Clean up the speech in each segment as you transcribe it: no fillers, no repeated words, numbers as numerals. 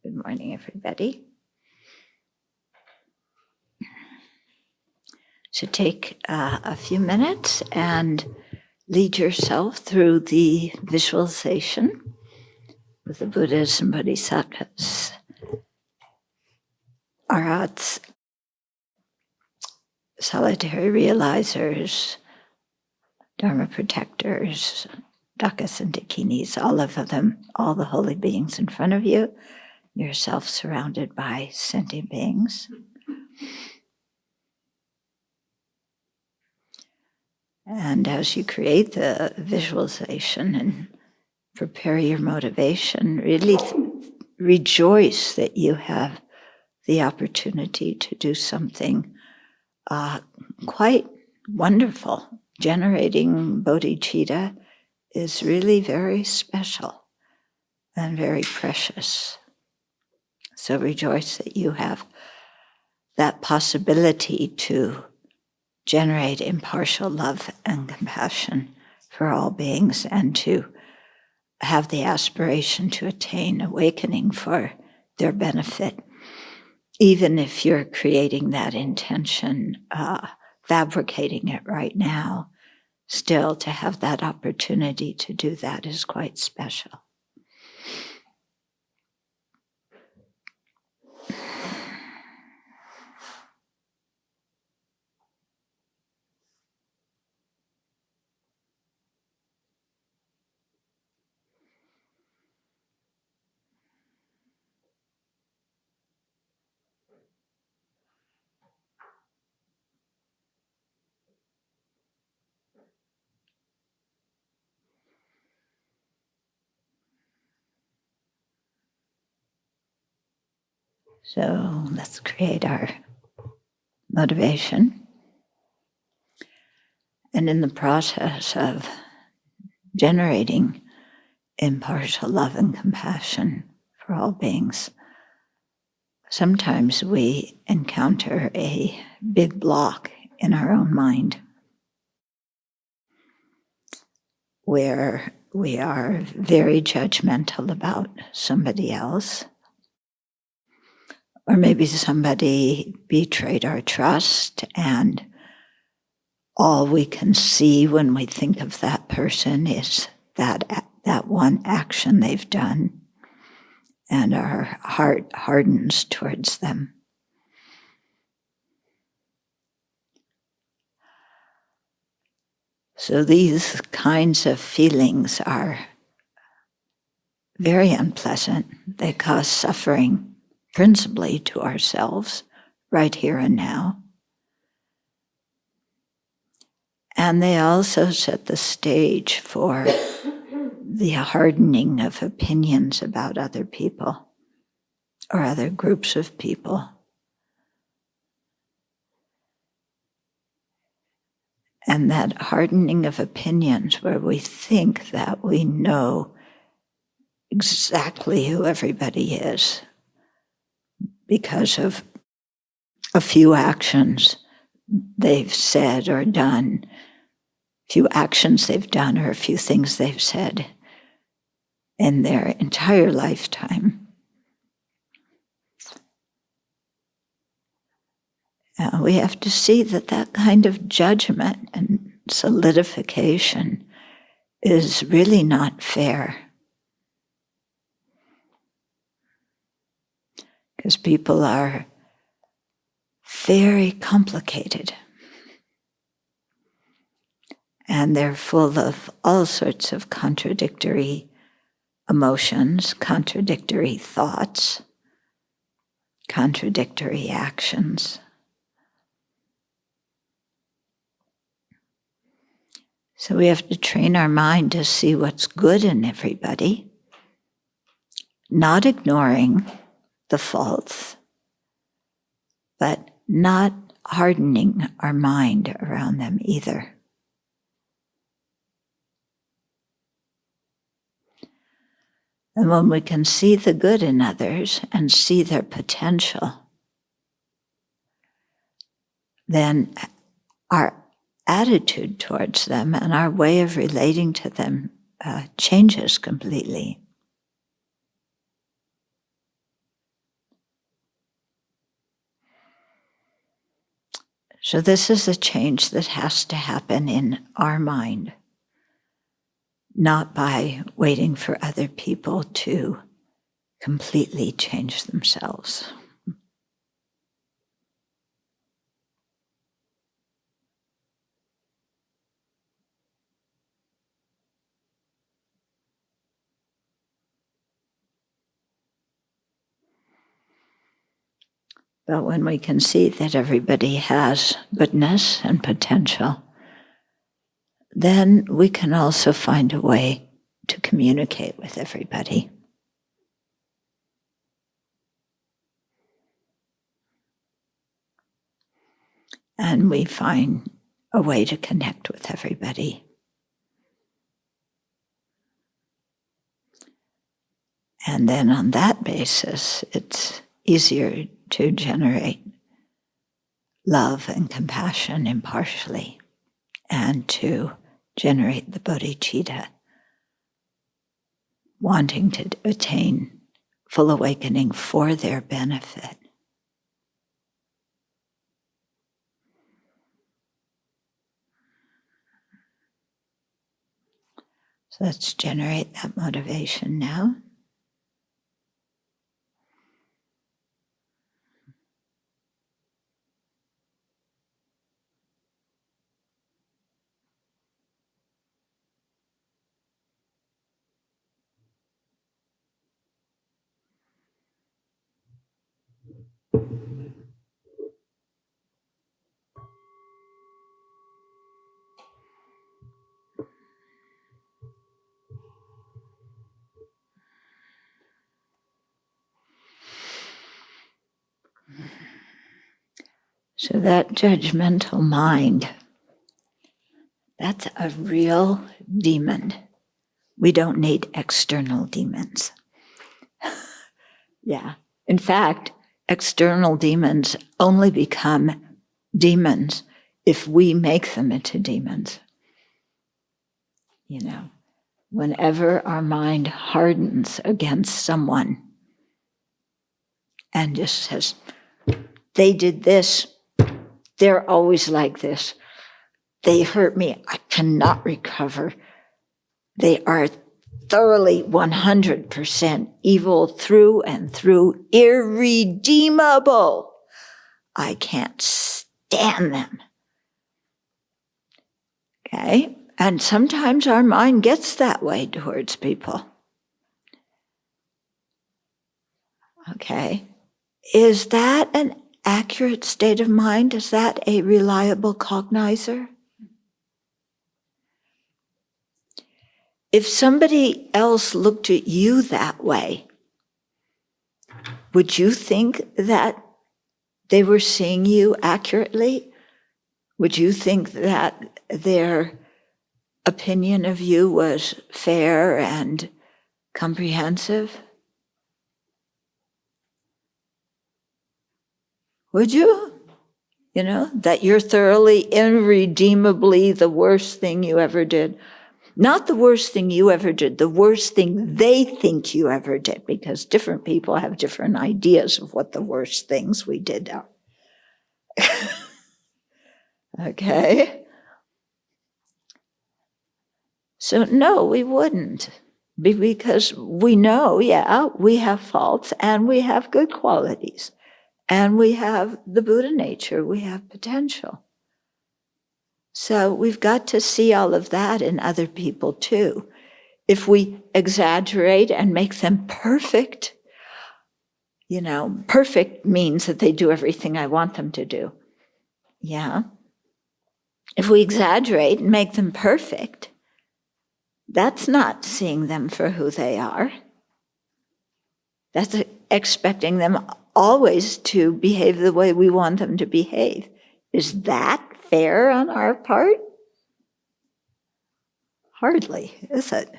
Good morning, everybody. So take a few minutes and lead yourself through the visualization with the Buddhas and Bodhisattvas, Arhats, solitary realizers, Dharma protectors, Dakas and Dakinis, all of them, all the holy beings in front of you, yourself surrounded by sentient beings. And as you create the visualization and prepare your motivation, really rejoice that you have the opportunity to do something quite wonderful. Generating bodhicitta is really very special and very precious. So rejoice that you have that possibility to generate impartial love and compassion for all beings and to have the aspiration to attain awakening for their benefit. Even if you're creating that intention, fabricating it right now, still to have that opportunity to do that is quite special. So let's create our motivation. And in the process of generating impartial love and compassion for all beings, sometimes we encounter a big block in our own mind where we are very judgmental about somebody else. Or maybe somebody betrayed our trust, and all we can see when we think of that person is that one action they've done, and our heart hardens towards them. So these kinds of feelings are very unpleasant. They cause suffering, principally to ourselves, right here and now. And they also set the stage for the hardening of opinions about other people or other groups of people. And that hardening of opinions where we think that we know exactly who everybody is because of a few actions they've said or done, few actions they've done or a few things they've said in their entire lifetime. We have to see that kind of judgment and solidification is really not fair. Because people are very complicated. And they're full of all sorts of contradictory emotions, contradictory thoughts, contradictory actions. So we have to train our mind to see what's good in everybody, not ignoring the faults, but not hardening our mind around them either. And when we can see the good in others and see their potential, then our attitude towards them and our way of relating to them changes completely. So this is a change that has to happen in our mind, not by waiting for other people to completely change themselves. But when we can see that everybody has goodness and potential, then we can also find a way to communicate with everybody. And we find a way to connect with everybody. And then on that basis, it's easier to generate love and compassion impartially, and to generate the bodhicitta, wanting to attain full awakening for their benefit. So let's generate that motivation now. So that judgmental mind, that's a real demon. We don't need external demons. Yeah. In fact, external demons only become demons if we make them into demons. You know, whenever our mind hardens against someone and just says, they did this, they're always like this, they hurt me, I cannot recover, they are thoroughly 100% evil through and through, irredeemable, I can't stand them. Okay? And sometimes our mind gets that way towards people. Okay? Is that an accurate state of mind? Is that a reliable cognizer? If somebody else looked at you that way, would you think that they were seeing you accurately? Would you think that their opinion of you was fair and comprehensive? Would you? You know, that you're thoroughly, irredeemably the worst thing you ever did. Not the worst thing you ever did, the worst thing they think you ever did, because different people have different ideas of what the worst things we did are. Okay? So no, we wouldn't. Because we know, yeah, we have faults and we have good qualities. And we have the Buddha nature, we have potential. So we've got to see all of that in other people too. If we exaggerate and make them perfect, you know, perfect means that they do everything I want them to do. Yeah. If we exaggerate and make them perfect, that's not seeing them for who they are. That's expecting them always to behave the way we want them to behave. Is that fair on our part? Hardly, is it?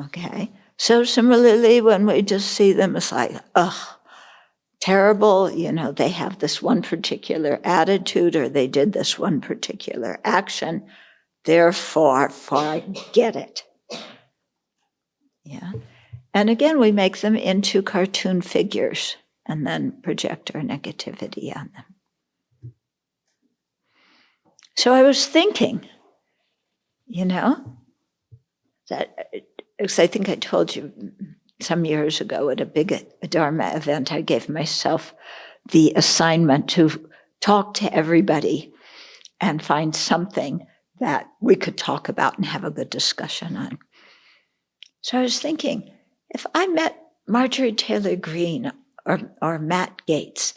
Okay. So similarly, when we just see them as like, ugh, terrible, you know, they have this one particular attitude or they did this one particular action, therefore, forget it. Yeah. And again, we make them into cartoon figures and then project our negativity on them. So I was thinking, that, because I think I told you some years ago at a big Dharma event, I gave myself the assignment to talk to everybody and find something that we could talk about and have a good discussion on. So I was thinking, if I met Marjorie Taylor Greene or Matt Gates,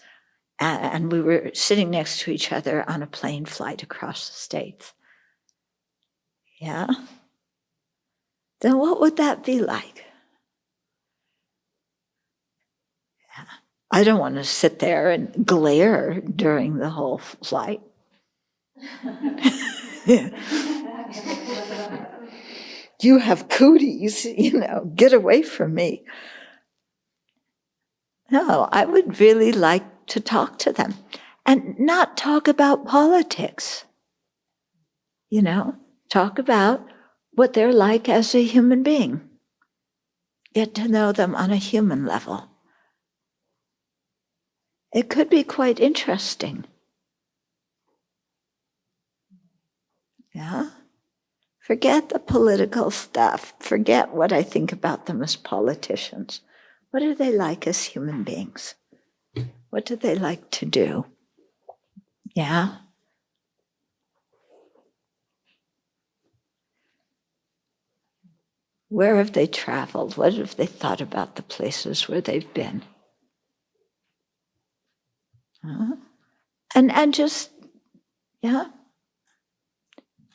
and we were sitting next to each other on a plane flight across the States, then what would that be like? I don't want to sit there and glare during the whole flight. You have cooties, get away from me. No, I would really like to talk to them and not talk about politics. Talk about what they're like as a human being. Get to know them on a human level. It could be quite interesting. Yeah? Forget the political stuff. Forget what I think about them as politicians. What are they like as human beings? What do they like to do? Yeah? Where have they traveled? What have they thought about the places where they've been? And just,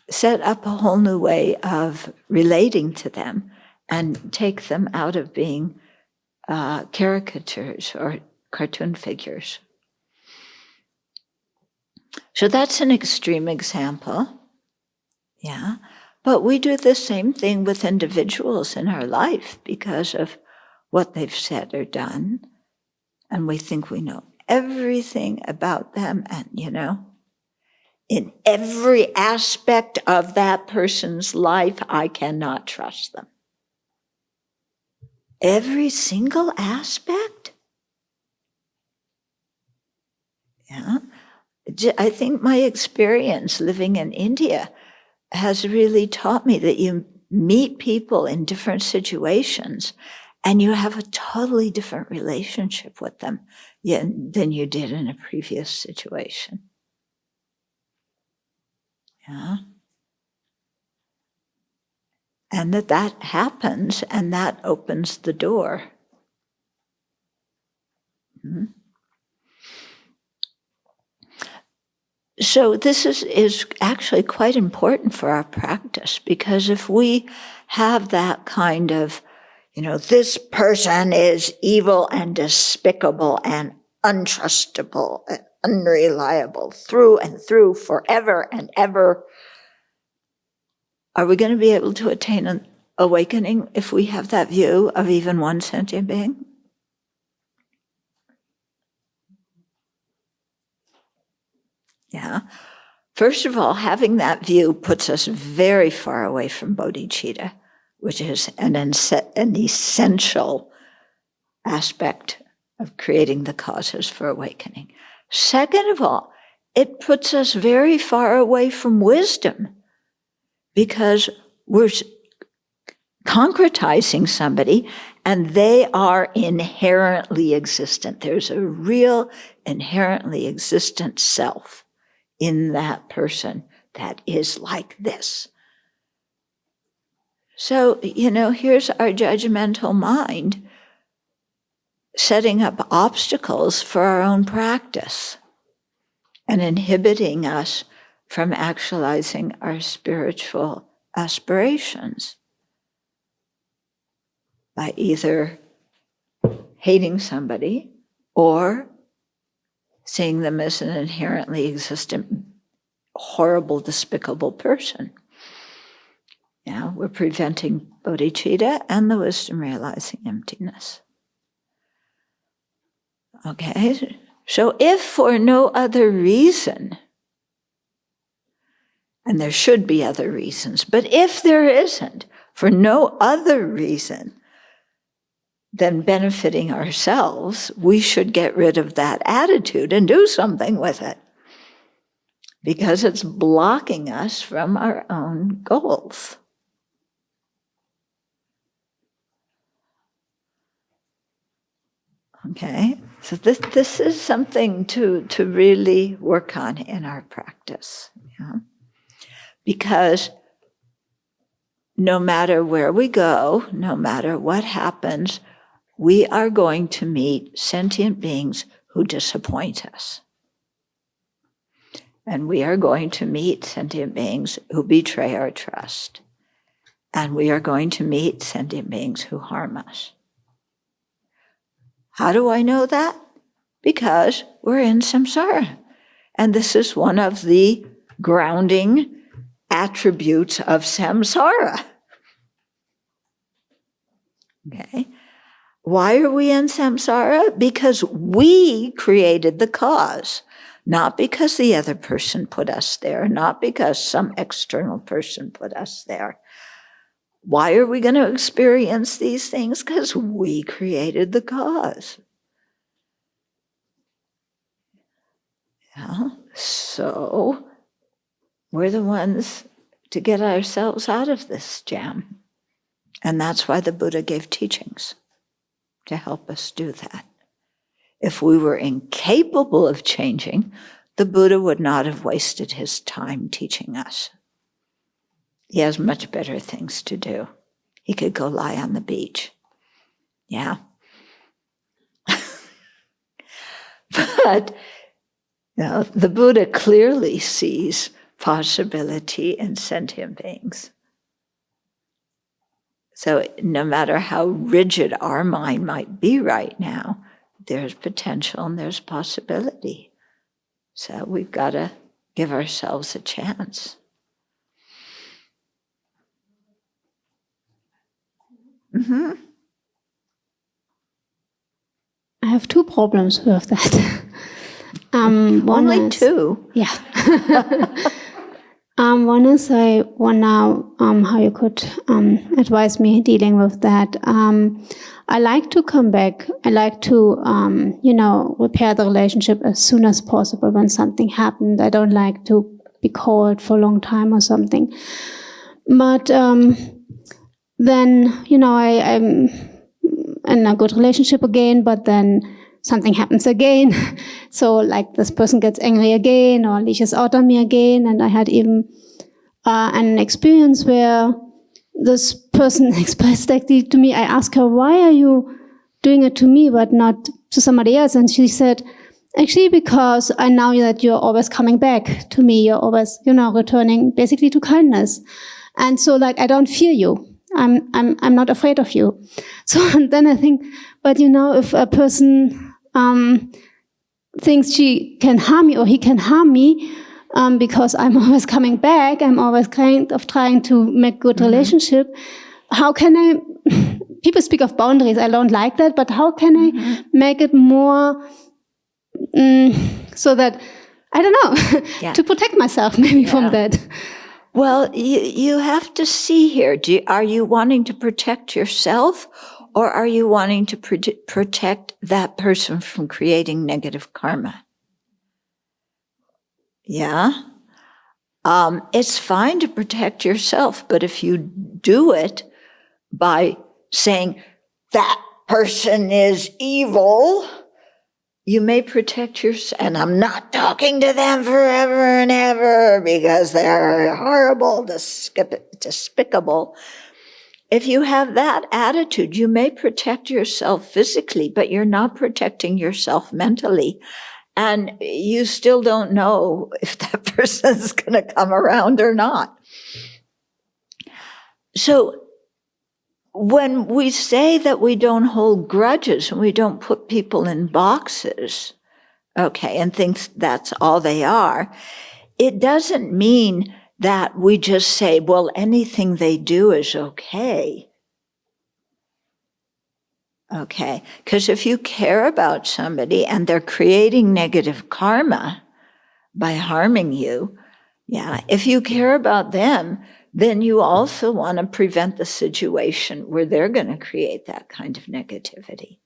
set up a whole new way of relating to them and take them out of being caricatures or cartoon figures. So that's an extreme example. Yeah. But we do the same thing with individuals in our life because of what they've said or done. And we think we know everything about them. And, in every aspect of that person's life, I cannot trust them. Every single aspect? Yeah. I think my experience living in India has really taught me that you meet people in different situations and you have a totally different relationship with them than you did in a previous situation. Yeah. And that happens and that opens the door. Mm-hmm. So this is actually quite important for our practice, because if we have that kind of, this person is evil and despicable and untrustable and unreliable through and through forever and ever, are we going to be able to attain an awakening if we have that view of even one sentient being? Yeah. First of all, having that view puts us very far away from bodhicitta, which is an essential aspect of creating the causes for awakening. Second of all, it puts us very far away from wisdom, because we're concretizing somebody and they are inherently existent. There's a real inherently existent self in that person that is like this. So, here's our judgmental mind setting up obstacles for our own practice and inhibiting us from actualizing our spiritual aspirations by either hating somebody or seeing them as an inherently existent, horrible, despicable person. Yeah, we're preventing bodhicitta and the wisdom realizing emptiness. Okay, so if for no other reason, and there should be other reasons, but if there isn't, for no other reason than benefiting ourselves, we should get rid of that attitude and do something with it. because it's blocking us from our own goals. Okay, so this is something to really work on in our practice. Yeah? Because no matter where we go, no matter what happens, we are going to meet sentient beings who disappoint us. And we are going to meet sentient beings who betray our trust. And we are going to meet sentient beings who harm us. How do I know that? Because we're in samsara. And this is one of the grounding attributes of samsara. Okay. Why are we in samsara? Because we created the cause, not because the other person put us there, not because some external person put us there. Why are we going to experience these things? Because we created the cause. Yeah. So we're the ones to get ourselves out of this jam. And that's why the Buddha gave teachings, to help us do that. If we were incapable of changing, the Buddha would not have wasted his time teaching us. He has much better things to do. He could go lie on the beach. Yeah. But the Buddha clearly sees possibility in sentient beings. So no matter how rigid our mind might be right now, there's potential and there's possibility. So we've got to give ourselves a chance. Mm-hmm. I have two problems with that. Only two? Yeah. One is I wonder how you could advise me dealing with that. I like to come back. I like to, repair the relationship as soon as possible when something happened. I don't like to be called for a long time or something. But then, I'm in a good relationship again, but then something happens again. So like this person gets angry again or lashes out on me again. And I had even an experience where this person expressed that to me. I asked her, why are you doing it to me but not to somebody else? And she said, actually, because I know that you're always coming back to me. You're always, returning basically to kindness. And so like, I don't fear you. I'm not afraid of you. So and then I think, but if a person thinks she can harm me or he can harm me because I'm always coming back, I'm always kind of trying to make good relationship. How can I? People speak of boundaries. I don't like that, but how can I make it more so that I don't know to protect myself maybe from that? Well, you have to see here. Are you wanting to protect yourself, or are you wanting to protect that person from creating negative karma? Yeah. It's fine to protect yourself, but if you do it by saying, that person is evil, you may protect yourself, and I'm not talking to them forever and ever because they're horrible, despicable. If you have that attitude, you may protect yourself physically, but you're not protecting yourself mentally. And you still don't know if that person's going to come around or not. So when we say that we don't hold grudges and we don't put people in boxes, okay, and think that's all they are, it doesn't mean that we just say, well, anything they do is okay. Okay, because if you care about somebody and they're creating negative karma by harming you, if you care about them, then you also want to prevent the situation where they're going to create that kind of negativity.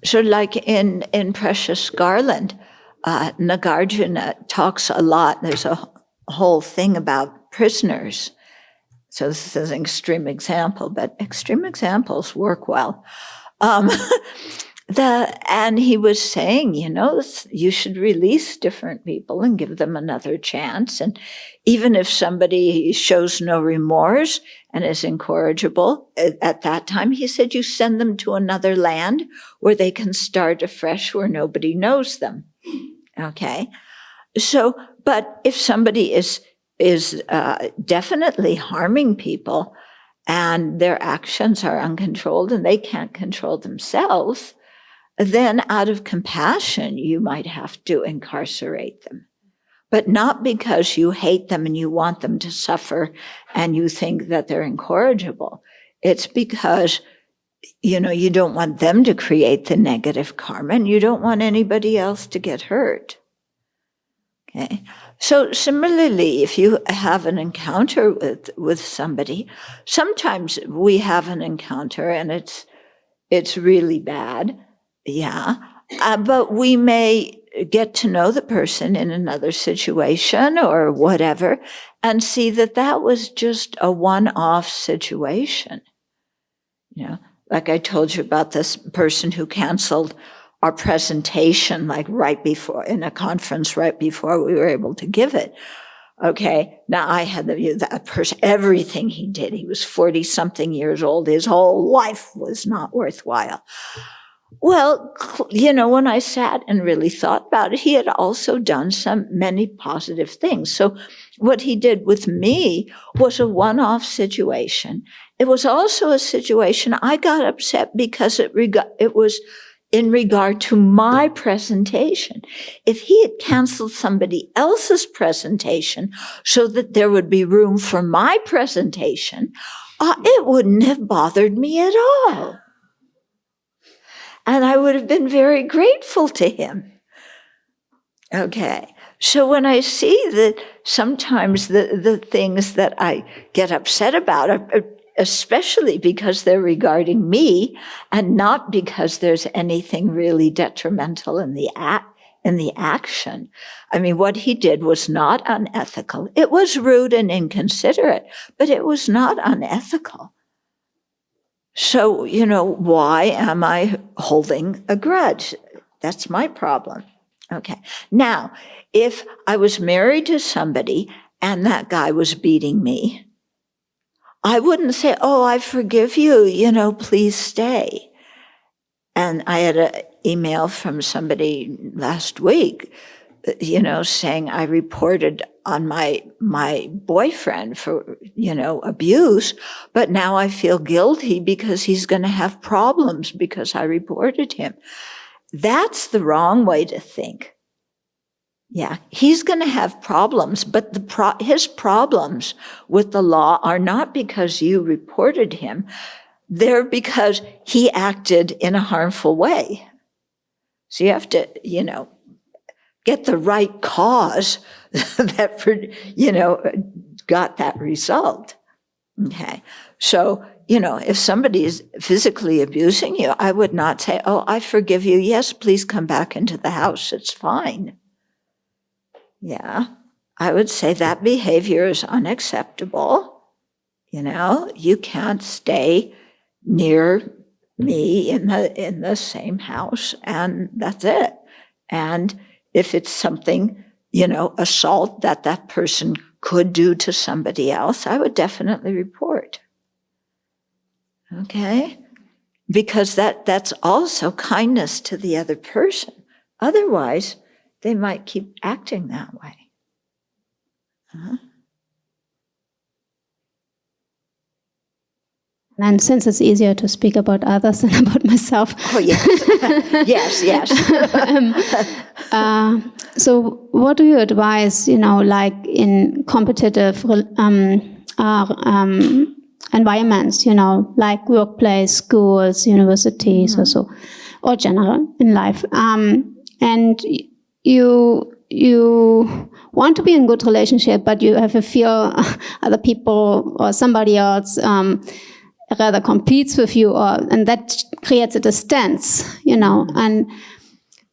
So like in Precious Garland, Nagarjuna talks a lot. There's a whole thing about prisoners. So this is an extreme example, but extreme examples work well. And he was saying, you should release different people and give them another chance. And even if somebody shows no remorse and is incorrigible at that time, he said, you send them to another land where they can start afresh, where nobody knows them. Okay. So, but if somebody is definitely harming people and their actions are uncontrolled and they can't control themselves, then out of compassion, you might have to incarcerate them. But not because you hate them and you want them to suffer and you think that they're incorrigible. It's because, you don't want them to create the negative karma and you don't want anybody else to get hurt. Okay. So similarly, if you have an encounter with somebody, sometimes we have an encounter and it's really bad. Yeah. But we may get to know the person in another situation or whatever and see that was just a one-off situation. Like I told you about this person who canceled our presentation, like right before, in a conference right before we were able to give it. Okay, now I had the view that person, everything he did, he was 40-something years old, his whole life was not worthwhile. Well, when I sat and really thought about it, he had also done many positive things. So what he did with me was a one-off situation. It was also a situation I got upset because it was in regard to my presentation. If he had canceled somebody else's presentation so that there would be room for my presentation, it wouldn't have bothered me at all. And I would have been very grateful to him. Okay. So when I see that sometimes the things that I get upset about are especially because they're regarding me and not because there's anything really detrimental in the action. I mean, what he did was not unethical. It was rude and inconsiderate, but it was not unethical. So, why am I holding a grudge? That's my problem. Okay. Now, if I was married to somebody and that guy was beating me, I wouldn't say, oh, I forgive you, please stay. And I had an email from somebody last week, saying I reported on my boyfriend for, abuse, but now I feel guilty because he's going to have problems because I reported him. That's the wrong way to think. Yeah, he's going to have problems, but his problems with the law are not because you reported him. They're because he acted in a harmful way. So you have to, get the right cause that, got that result. Okay. So, if somebody is physically abusing you, I would not say, oh, I forgive you. Yes, please come back into the house. It's fine. Yeah. I would say that behavior is unacceptable. You can't stay near me in the same house, and that's it. And if it's something, assault that person could do to somebody else, I would definitely report. Okay? Because that's also kindness to the other person. Otherwise, they might keep acting that way. And since it's easier to speak about others than about myself. Oh, yes. yes. So what do you advise, like in competitive environments, like workplace, schools, universities, or general in life? And you want to be in good relationship, but you have a fear other people or somebody else rather competes with you, and that creates a distance, and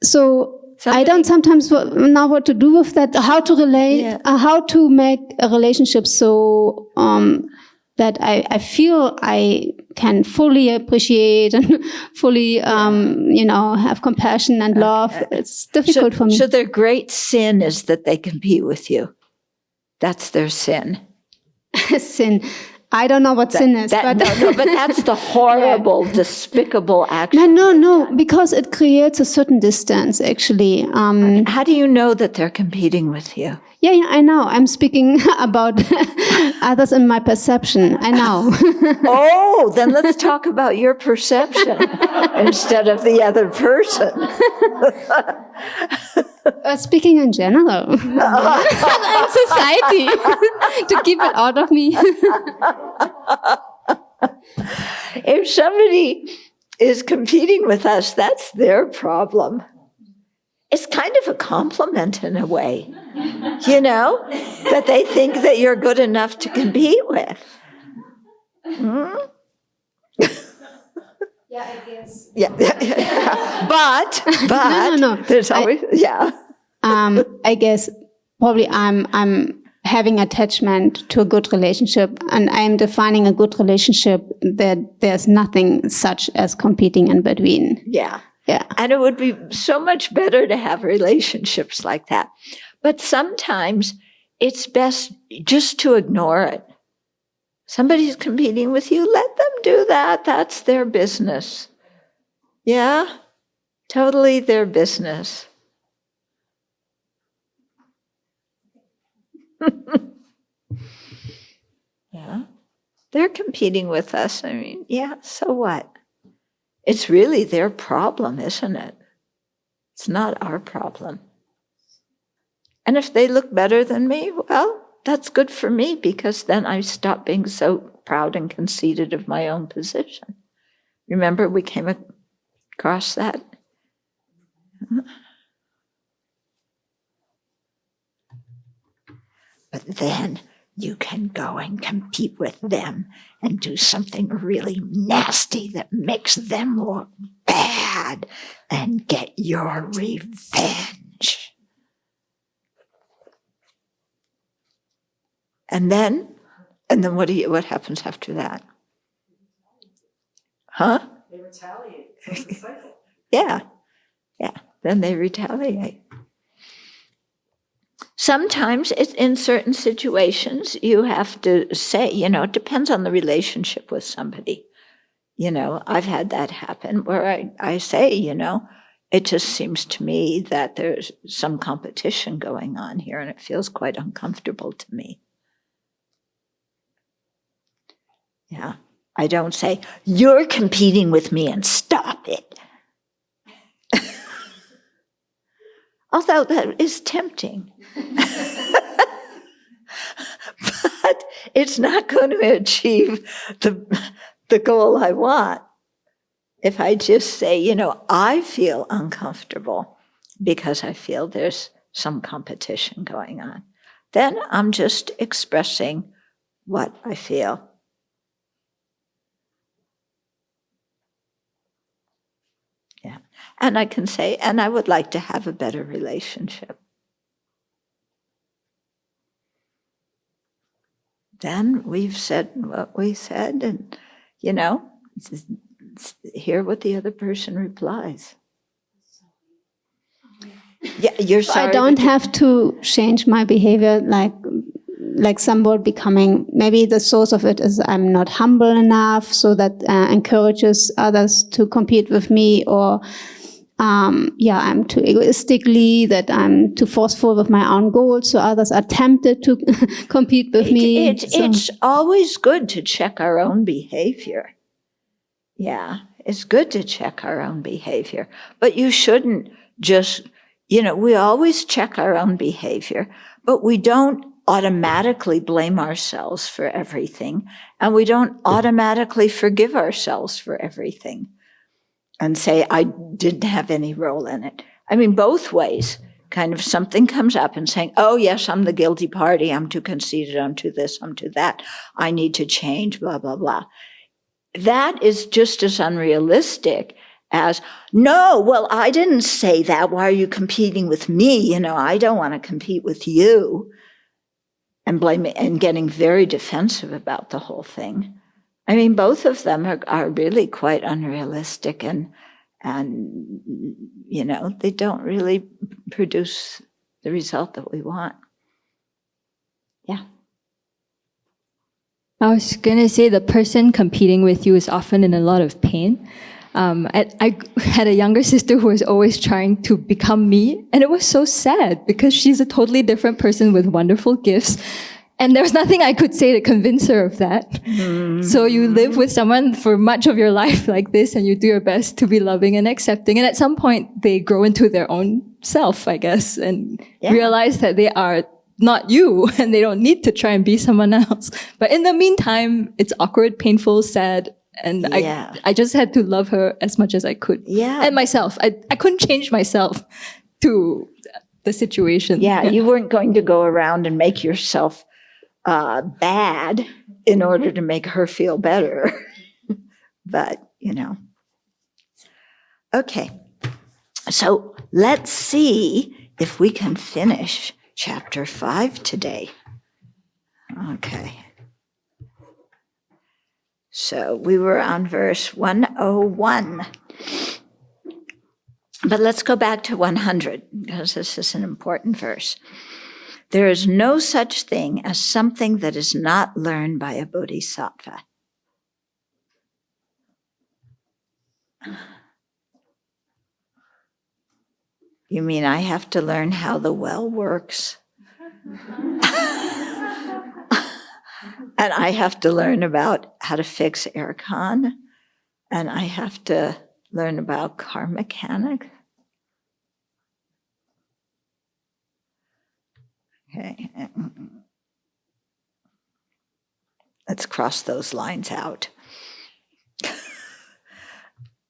so I don't sometimes know what to do with that, how to relate, how to make a relationship so that I feel I can fully appreciate and fully, have compassion and love. It's difficult for me. So their great sin is that they compete with you. That's their sin. Sin. I don't know what sin is. But that's the horrible, despicable action. No, because it creates a certain distance, actually. How do you know that they're competing with you? Yeah, I know. I'm speaking about others in my perception. I know. Oh, then let's talk about your perception instead of the other person. Speaking in general, in society, to keep it out of me. If somebody is competing with us, that's their problem. It's kind of a compliment in a way, that they think that you're good enough to compete with. Hmm? Yeah, I guess. Yeah. But no. There's always I guess probably I'm having attachment to a good relationship, and I'm defining a good relationship that there's nothing such as competing in between. Yeah. Yeah. And it would be so much better to have relationships like that. But sometimes it's best just to ignore it. Somebody's competing with you, let them do that. That's their business. Yeah, totally their business. Yeah, they're competing with us. I mean, yeah, so what? It's really their problem, isn't it? It's not our problem. And if they look better than me, well, that's good for me, because then I stop being so proud and conceited of my own position. Remember, we came across that? But then you can go and compete with them and do something really nasty that makes them look bad and get your revenge. And then what happens after that? Huh? They retaliate. It's a cycle. Yeah. Then they retaliate. Sometimes it's in certain situations you have to say, it depends on the relationship with somebody. I've had that happen where I say, it just seems to me that there's some competition going on here, and it feels quite uncomfortable to me. Yeah. I don't say, you're competing with me and stop it. Although that is tempting. But it's not going to achieve the goal I want. If I just say, I feel uncomfortable because I feel there's some competition going on, then I'm just expressing what I feel. Yeah. And I can say, and I would like to have a better relationship. Then we've said what we said, and, hear what the other person replies. Yeah, you're sorry. I don't have to change my behavior like somewhat becoming, maybe the source of it is I'm not humble enough, so that encourages others to compete with me, or I'm too egoistically, that I'm too forceful with my own goals, so others are tempted to compete with me. It's always good to check our own behavior. Yeah, it's good to check our own behavior, but you shouldn't just, we always check our own behavior, but we don't automatically blame ourselves for everything, and we don't automatically forgive ourselves for everything and say, I didn't have any role in it. I mean, both ways. Kind of something comes up and saying, oh, yes, I'm the guilty party. I'm too conceited. I'm too this. I'm too that. I need to change, blah, blah, blah. That is just as unrealistic as, no, well, I didn't say that. Why are you competing with me? I don't want to compete with you. And blaming and getting very defensive about the whole thing. I mean, both of them are really quite unrealistic and they don't really produce the result that we want. Yeah. I was going to say the person competing with you is often in a lot of pain. I had a younger sister who was always trying to become me, and it was so sad because she's a totally different person with wonderful gifts. And there was nothing I could say to convince her of that. Mm-hmm. So you live with someone for much of your life like this, and you do your best to be loving and accepting. And at some point, they grow into their own self, I guess, and realize that they are not you, and they don't need to try and be someone else. But in the meantime, it's awkward, painful, sad. And I just had to love her as much as I could. Yeah. And myself. I couldn't change myself to the situation. Yeah, you weren't going to go around and make yourself bad in order to make her feel better. But, Okay. So let's see if we can finish chapter 5 today. Okay. So we were on verse 101. But let's go back to 100, because this is an important verse. There is no such thing as something that is not learned by a bodhisattva. You mean I have to learn how the well works? And I have to learn about how to fix aircon? And I have to learn about car mechanics? Okay. Let's cross those lines out.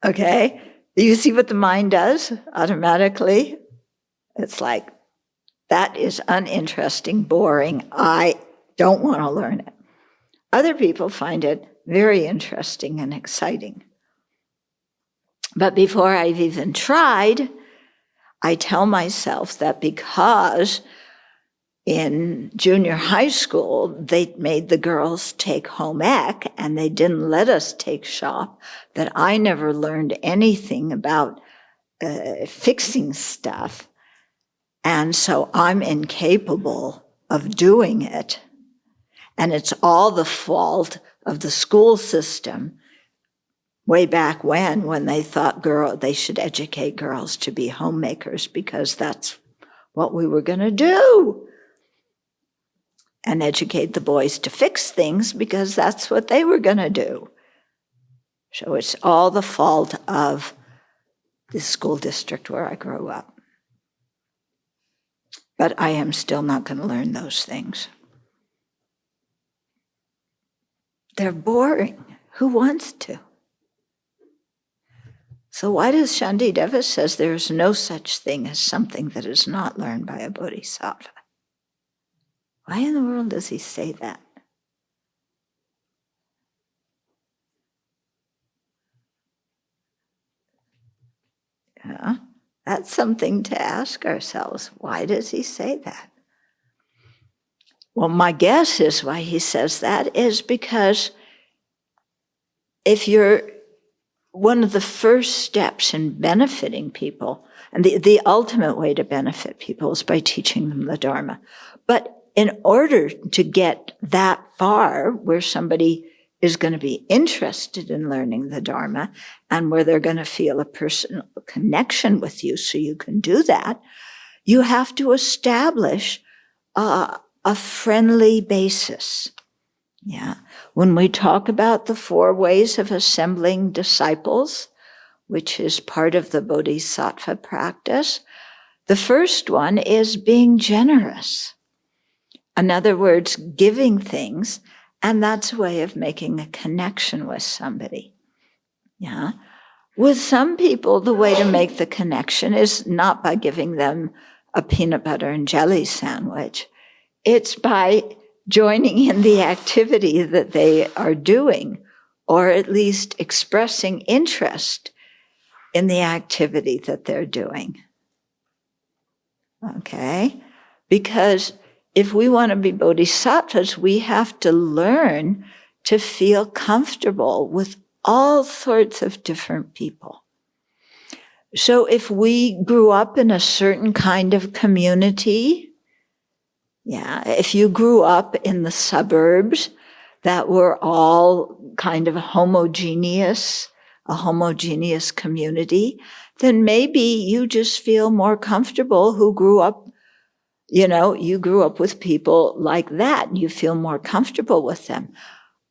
Okay. You see what the mind does automatically? It's like, that is uninteresting, boring. I don't want to learn it. Other people find it very interesting and exciting. But before I've even tried, I tell myself that because in junior high school, they made the girls take home ec, and they didn't let us take shop, that I never learned anything about fixing stuff. And so I'm incapable of doing it. And it's all the fault of the school system way back when they thought they should educate girls to be homemakers because that's what we were going to do. And educate the boys to fix things because that's what they were going to do. So it's all the fault of the school district where I grew up. But I am still not going to learn those things. They're boring. Who wants to? So why does Shantideva says there is no such thing as something that is not learned by a bodhisattva? Why in the world does he say that? Yeah, that's something to ask ourselves. Why does he say that? Well, my guess is why he says that is because if you're one of the first steps in benefiting people, and the ultimate way to benefit people is by teaching them the Dharma. But in order to get that far where somebody is going to be interested in learning the Dharma and where they're going to feel a personal connection with you so you can do that, you have to establish a friendly basis. Yeah. When we talk about the 4 ways of assembling disciples, which is part of the Bodhisattva practice, the first one is being generous. In other words, giving things, and that's a way of making a connection with somebody. Yeah. With some people, the way to make the connection is not by giving them a peanut butter and jelly sandwich. It's by joining in the activity that they are doing, or at least expressing interest in the activity that they're doing. Okay? Because if we want to be bodhisattvas, we have to learn to feel comfortable with all sorts of different people. So if we grew up in a certain kind of community, if you grew up in the suburbs that were all kind of homogeneous, a homogeneous community, then maybe you just feel more comfortable who grew up, you grew up with people like that and you feel more comfortable with them.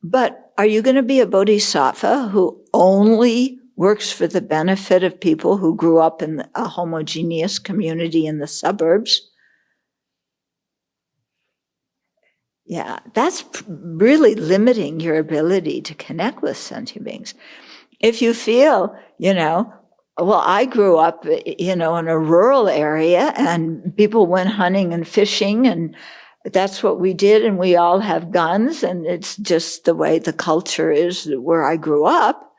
But are you going to be a bodhisattva who only works for the benefit of people who grew up in a homogeneous community in the suburbs? Yeah, that's really limiting your ability to connect with sentient beings. If you feel, well, I grew up, in a rural area and people went hunting and fishing and that's what we did and we all have guns and it's just the way the culture is where I grew up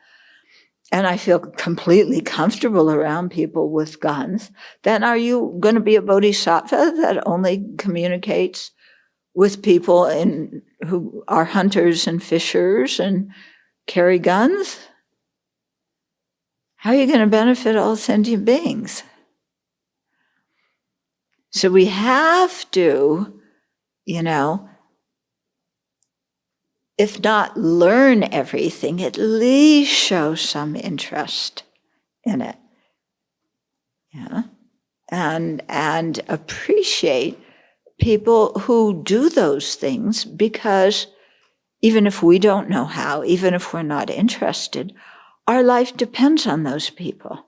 and I feel completely comfortable around people with guns, then are you going to be a bodhisattva that only communicates with people who are hunters and fishers and carry guns? How are you going to benefit all sentient beings? So we have to, if not learn everything, at least show some interest in it. Yeah. And appreciate people who do those things, because even if we don't know how, even if we're not interested, our life depends on those people.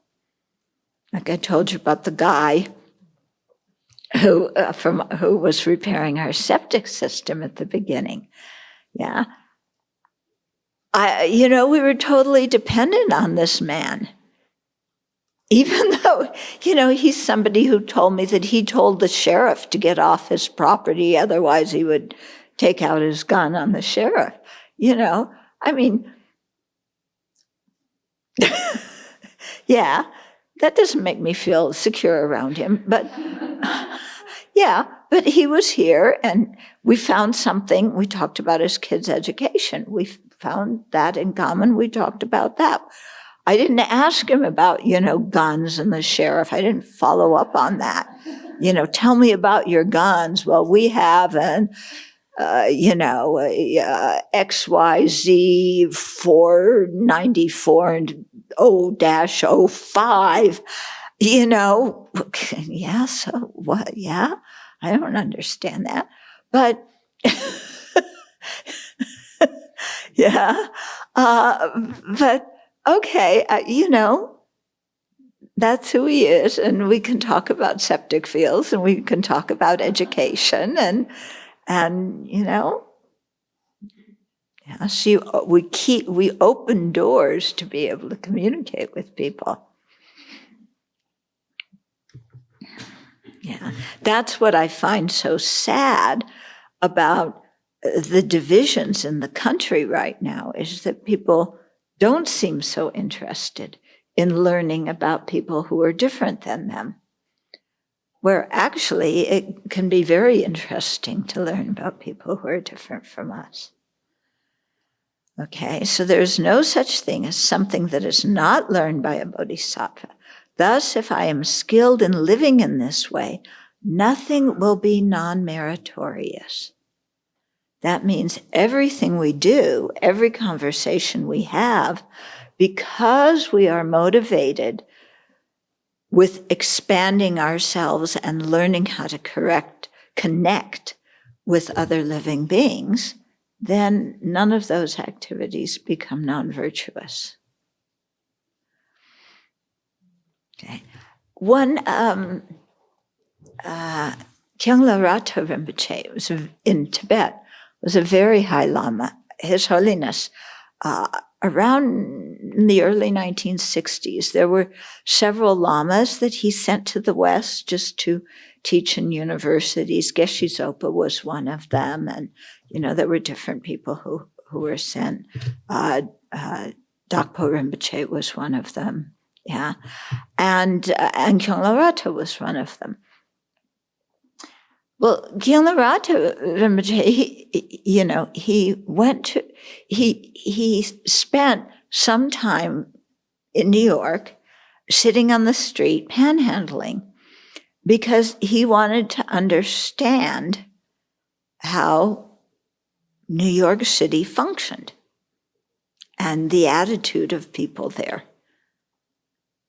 Like I told you about the guy who was repairing our septic system at the beginning. Yeah. We were totally dependent on this man. Even though, he's somebody who told me that he told the sheriff to get off his property, otherwise he would take out his gun on the sheriff. Yeah, that doesn't make me feel secure around him, but but he was here and we found something. We talked about his kids' education. We found that in common. We talked about that. I didn't ask him about, guns and the sheriff. I didn't follow up on that. Tell me about your guns. Well, we have an, XYZ 494 and 0-05, yeah, so what? Yeah, I don't understand that. But, but okay, that's who he is, and we can talk about septic fields, and we can talk about education, and so we open doors to be able to communicate with people. Yeah, that's what I find so sad about the divisions in the country right now, is that people don't seem so interested in learning about people who are different than them, where actually it can be very interesting to learn about people who are different from us. Okay, so there's no such thing as something that is not learned by a bodhisattva. Thus, if I am skilled in living in this way, nothing will be non-meritorious. That means everything we do, every conversation we have, because we are motivated with expanding ourselves and learning how to connect with other living beings, then none of those activities become non-virtuous. Okay. One, Kyungla Rata Rinpoche was in Tibet, was a very high Lama. His Holiness, around in the early 1960s, there were several lamas that he sent to the West just to teach in universities. Geshe Zopa was one of them, and there were different people who were sent. Dakpo Rinpoche was one of them. Yeah. And Kyunglarata was one of them. Well, Kyunglarata Rinpoche, he spent some time in New York sitting on the street panhandling because he wanted to understand how New York City functioned and the attitude of people there.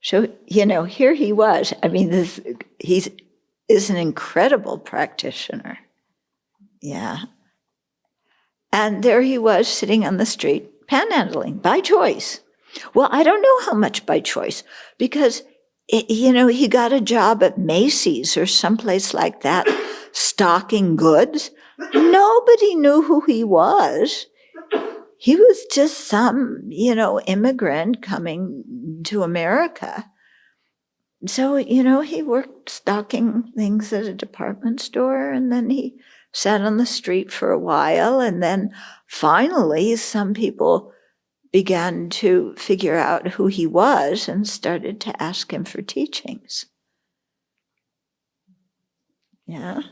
So, here he was. I mean, he's an incredible practitioner. Yeah. And there he was sitting on the street panhandling by choice. Well, I don't know how much by choice, because, he got a job at Macy's or someplace like that, stocking goods. Nobody knew who he was. He was just some, immigrant coming to America. So, he worked stocking things at a department store, and then he sat on the street for a while, and then finally some people began to figure out who he was and started to ask him for teachings. Yeah.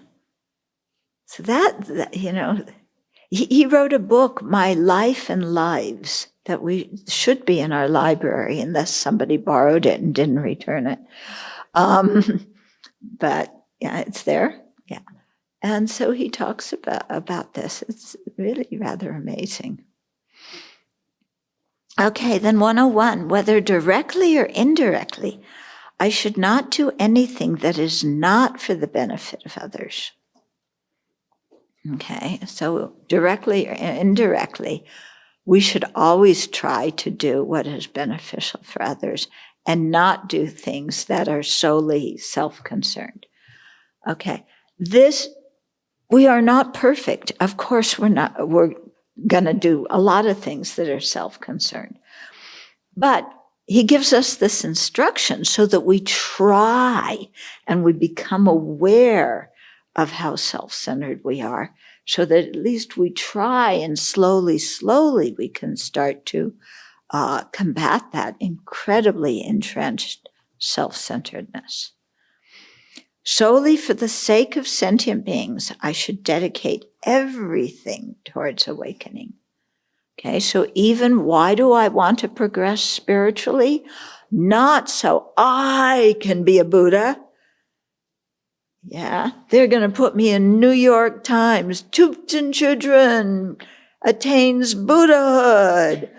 So that he wrote a book, My Life and Lives, that we should be in our library unless somebody borrowed it and didn't return it. But yeah, it's there. Yeah. And so he talks about this. It's really rather amazing. Okay, then 101, whether directly or indirectly, I should not do anything that is not for the benefit of others. Okay, so directly or indirectly, we should always try to do what is beneficial for others and not do things that are solely self-concerned. Okay, we are not perfect. Of course, we're going to do a lot of things that are self-concerned. But he gives us this instruction so that we try and we become aware of how self-centered we are, so that at least we try, and slowly we can start to combat that incredibly entrenched self-centeredness. Solely for the sake of sentient beings, I should dedicate everything towards awakening. Okay, so even why do I want to progress spiritually? Not so I can be a Buddha. Yeah, they're going to put me in New York Times. Thubten Chodron attains Buddhahood,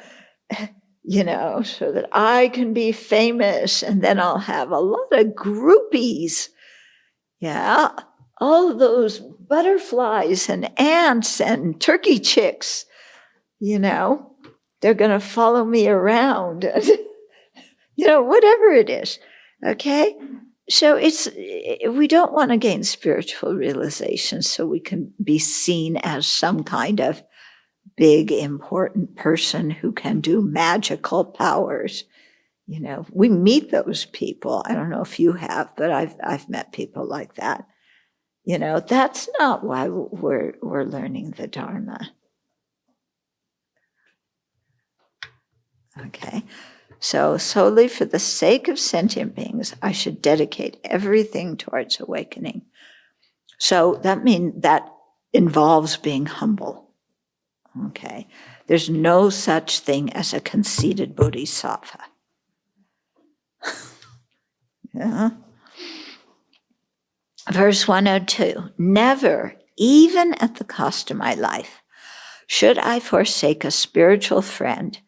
so that I can be famous, and then I'll have a lot of groupies. Yeah, all those butterflies and ants and turkey chicks, they're going to follow me around, whatever it is, okay? So we don't want to gain spiritual realization so we can be seen as some kind of big, important person who can do magical powers. We meet those people. I don't know if you have, but I've met people like that. That's not why we're learning the Dharma. Okay. So solely for the sake of sentient beings, I should dedicate everything towards awakening. So that involves being humble. Okay. There's no such thing as a conceited bodhisattva. Yeah. Verse 102, never, even at the cost of my life, should I forsake a spiritual friend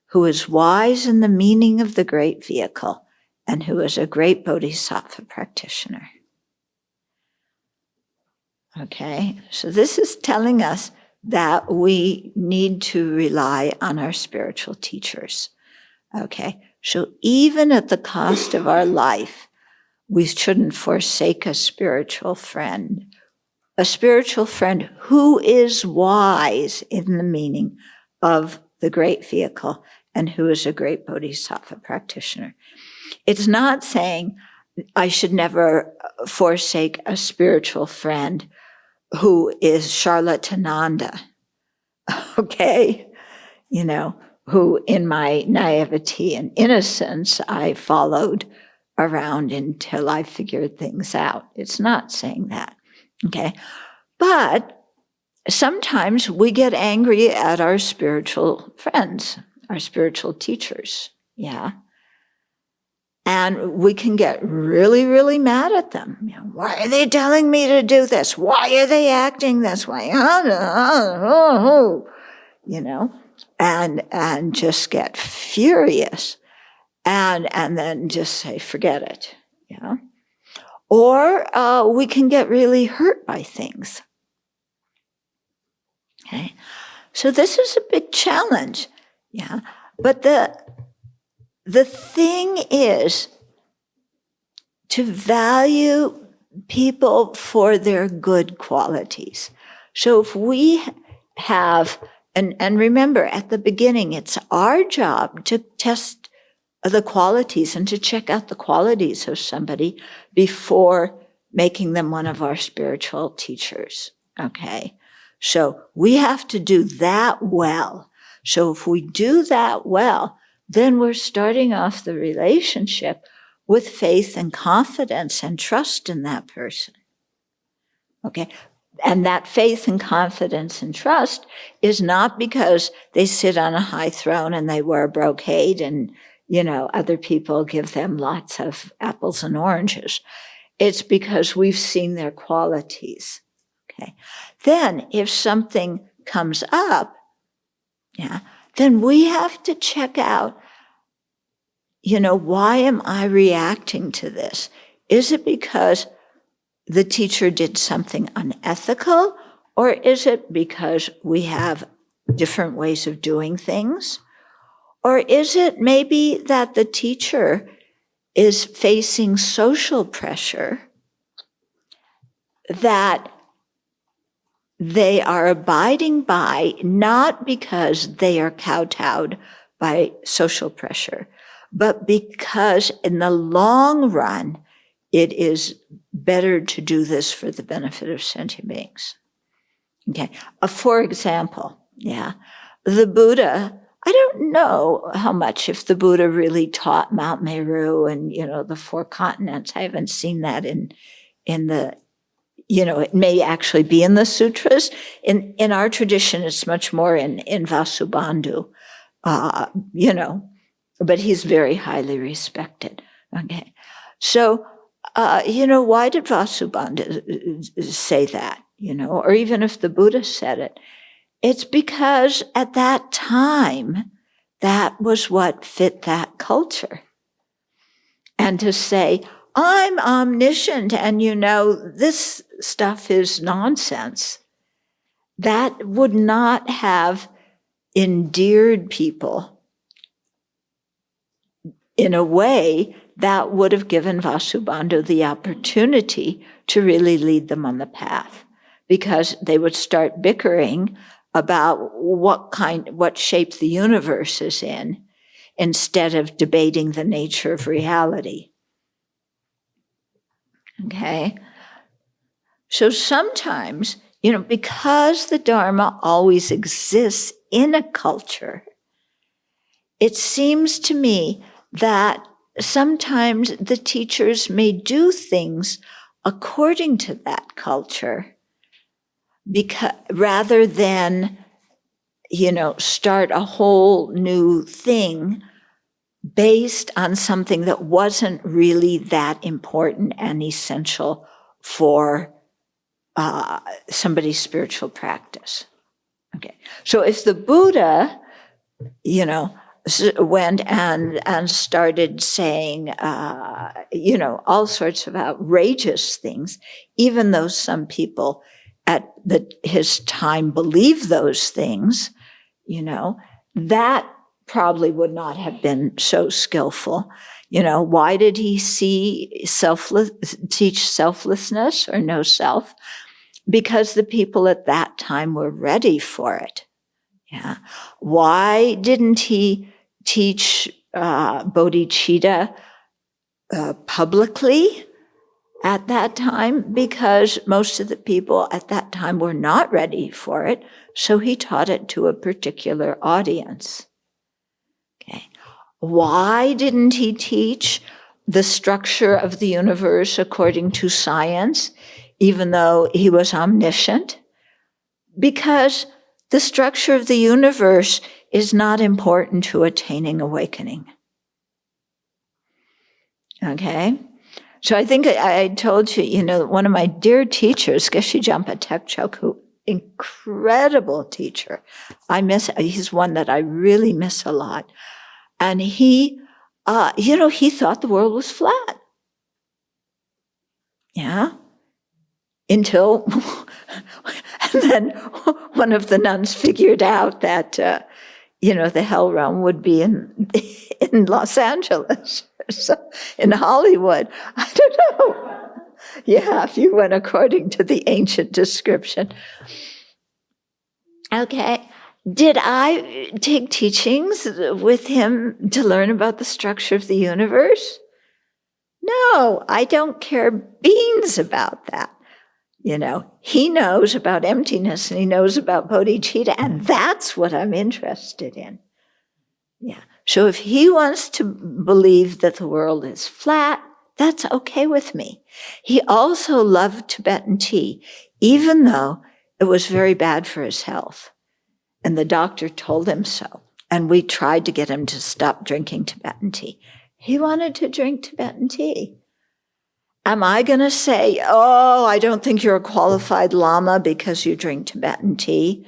who is wise in the meaning of the great vehicle and who is a great bodhisattva practitioner. Okay, so this is telling us that we need to rely on our spiritual teachers. Okay, so even at the cost of our life, we shouldn't forsake a spiritual friend who is wise in the meaning of the great vehicle and who is a great bodhisattva practitioner. It's not saying I should never forsake a spiritual friend who is charlatananda, okay? who in my naivety and innocence, I followed around until I figured things out. It's not saying that, okay? But sometimes we get angry at our spiritual friends, our spiritual teachers, yeah? And we can get really, really mad at them. You know, why are they telling me to do this? Why are they acting this way? You know, and just get furious and then just say, forget it, yeah? Or we can get really hurt by things, okay? So this is a big challenge, yeah? But the thing is to value people for their good qualities. So if we have, and remember at the beginning, it's our job to test the qualities and to check out the qualities of somebody before making them one of our spiritual teachers, okay? So we have to do that well. So if we do that well, then we're starting off the relationship with faith and confidence and trust in that person, okay? And that faith and confidence and trust is not because they sit on a high throne and they wear brocade and, you know, other people give them lots of apples and oranges. It's because we've seen their qualities, okay? Then if something comes up, yeah, then we have to check out, you know, why am I reacting to this? Is it because the teacher did something unethical, or is it because we have different ways of doing things? Or is it maybe that the teacher is facing social pressure that they are abiding by, not because they are kowtowed by social pressure, but because in the long run, it is better to do this for the benefit of sentient beings. Okay. For example, yeah, the Buddha, I don't know how much if the Buddha really taught Mount Meru and, you know, the 4 continents. I haven't seen that in the, you know, it may actually be in the sutras. In our tradition, it's much more in Vasubandhu, you know, but he's very highly respected. Okay. So, you know, why did Vasubandhu say that? You know, or even if the Buddha said it, it's because at that time, that was what fit that culture. And to say, I'm omniscient and, you know, this stuff is nonsense, that would not have endeared people in a way that would have given Vasubandhu the opportunity to really lead them on the path, because they would start bickering about what shape the universe is in, instead of debating the nature of reality. Okay? So sometimes, you know, because the Dharma always exists in a culture, it seems to me that sometimes the teachers may do things according to that culture, because rather than, you know, start a whole new thing based on something that wasn't really that important and essential for somebody's spiritual practice. Okay, so if the Buddha, you know, went and started saying, you know, all sorts of outrageous things, even though some people at his time believed those things, you know, that probably would not have been so skillful. You know, why did he teach selflessness or no self? Because the people at that time were ready for it. Yeah. Why didn't he teach bodhicitta publicly at that time? Because most of the people at that time were not ready for it, so he taught it to a particular audience. Why didn't he teach the structure of the universe according to science, even though he was omniscient? Because the structure of the universe is not important to attaining awakening. Okay? So I think I told you, one of my dear teachers, Geshe Jampa Tekchok, incredible teacher. He's one that I really miss a lot. And he thought the world was flat. Yeah. Until, and then one of the nuns figured out that, the hell realm would be in Los Angeles, so in Hollywood. I don't know. Yeah, if you went according to the ancient description. Okay. Did I take teachings with him to learn about the structure of the universe? No, I don't care beans about that. He knows about emptiness and he knows about bodhicitta, and that's what I'm interested in. Yeah. So if he wants to believe that the world is flat, that's okay with me. He also loved Tibetan tea, even though it was very bad for his health. And the doctor told him so. And we tried to get him to stop drinking Tibetan tea. He wanted to drink Tibetan tea. Am I going to say, oh, I don't think you're a qualified Lama because you drink Tibetan tea?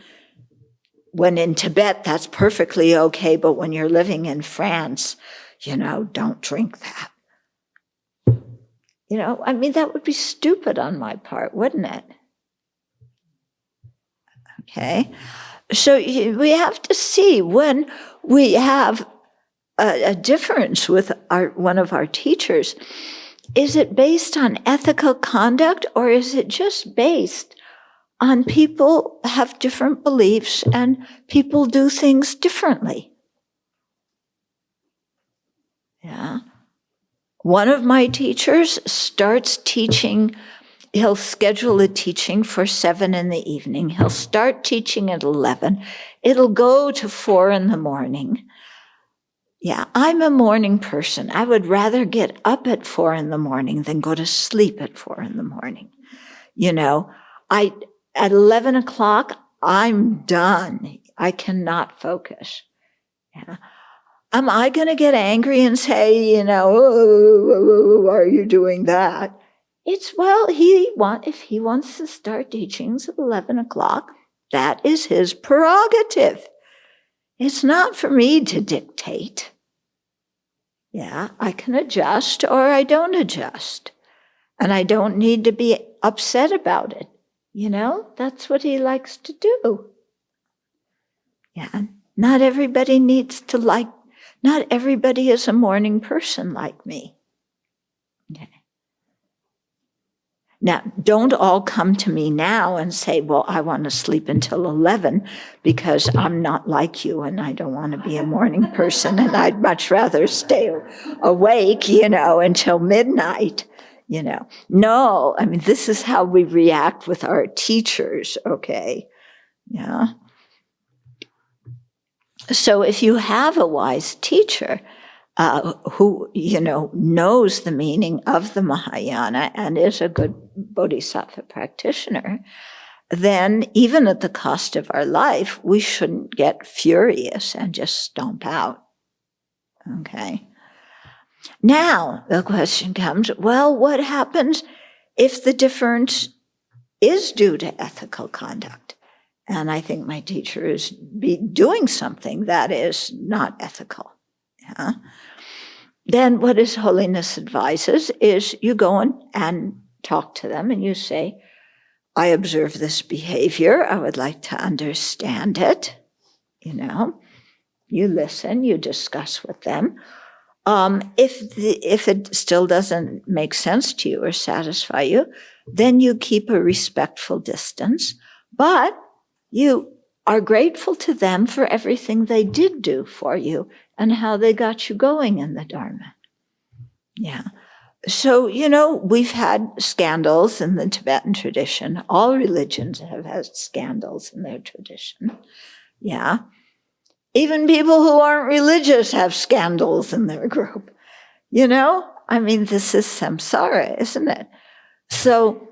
When in Tibet, that's perfectly okay, but when you're living in France, don't drink that. That would be stupid on my part, wouldn't it? Okay. So we have to see when we have a difference with one of our teachers. Is it based on ethical conduct, or is it just based on people have different beliefs and people do things differently? Yeah. One of my teachers starts teaching. He'll schedule a teaching for 7 PM. He'll start teaching at 11. It'll go to 4 AM. Yeah, I'm a morning person. I would rather get up at 4 AM than go to sleep at 4 AM. At 11 o'clock, I'm done. I cannot focus. Yeah. Am I going to get angry and say, why are you doing that? It's, if he wants to start teachings at 11 o'clock, that is his prerogative. It's not for me to dictate. Yeah, I can adjust or I don't adjust. And I don't need to be upset about it. That's what he likes to do. Yeah, not everybody not everybody is a morning person like me. Okay. Now, don't all come to me now and say, well, I want to sleep until 11 because I'm not like you and I don't want to be a morning person and I'd much rather stay awake, until midnight, No, this is how we react with our teachers, okay? Yeah. So if you have a wise teacher, who, knows the meaning of the Mahayana and is a good Bodhisattva practitioner, then even at the cost of our life, we shouldn't get furious and just stomp out. Okay? Now, the question comes, well, what happens if the difference is due to ethical conduct? And I think my teacher is doing something that is not ethical. Yeah. Then what His Holiness advises is you go and talk to them and you say, I observe this behavior. I would like to understand it. You listen, you discuss with them. If it still doesn't make sense to you or satisfy you, then you keep a respectful distance, but you are grateful to them for everything they did do for you and how they got you going in the Dharma. Yeah. So, we've had scandals in the Tibetan tradition. All religions have had scandals in their tradition. Yeah. Even people who aren't religious have scandals in their group. You know? I mean, this is samsara, isn't it? So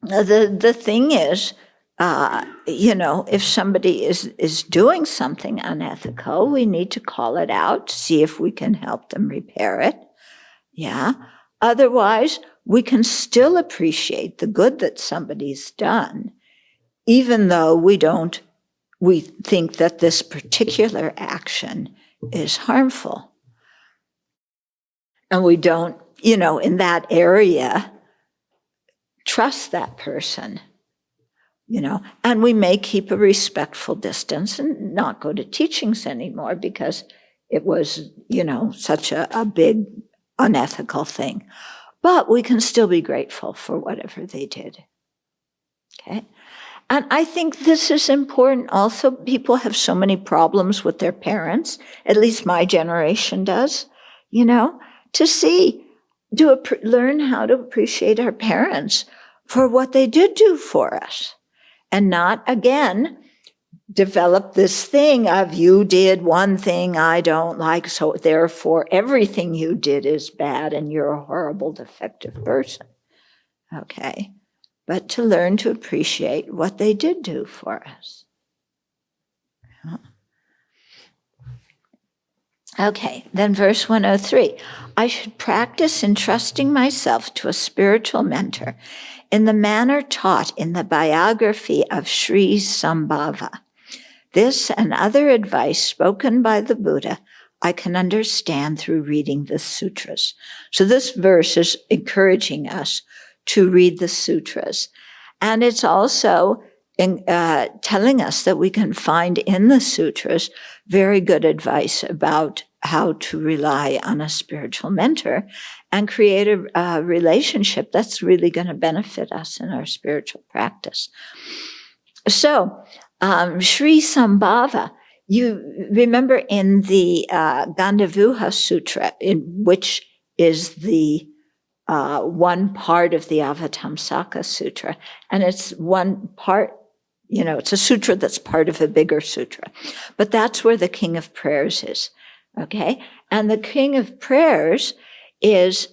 the thing is, if somebody is doing something unethical, we need to call it out, see if we can help them repair it. Yeah. Otherwise, we can still appreciate the good that somebody's done, even though we think that this particular action is harmful. And we don't, in that area, trust that person, and we may keep a respectful distance and not go to teachings anymore because it was, such a big unethical thing. But we can still be grateful for whatever they did. Okay? And I think this is important also. People have so many problems with their parents, at least my generation does, to learn how to appreciate our parents for what they did do for us. And not, again, develop this thing of you did one thing I don't like, so therefore everything you did is bad and you're a horrible, defective person. Okay? But to learn to appreciate what they did do for us. Okay, then verse 103. I should practice entrusting myself to a spiritual mentor in the manner taught in the biography of Sri Sambhava. This and other advice spoken by the Buddha I can understand through reading the sutras. So this verse is encouraging us to read the sutras. And it's also telling us that we can find in the sutras very good advice about how to rely on a spiritual mentor and create a relationship that's really going to benefit us in our spiritual practice. So, Sri Sambhava, you remember in the Gandhavuha Sutra, in which is the one part of the Avatamsaka Sutra, and it's one part, it's a sutra that's part of a bigger sutra. But that's where the King of Prayers is, okay? And the King of Prayers is,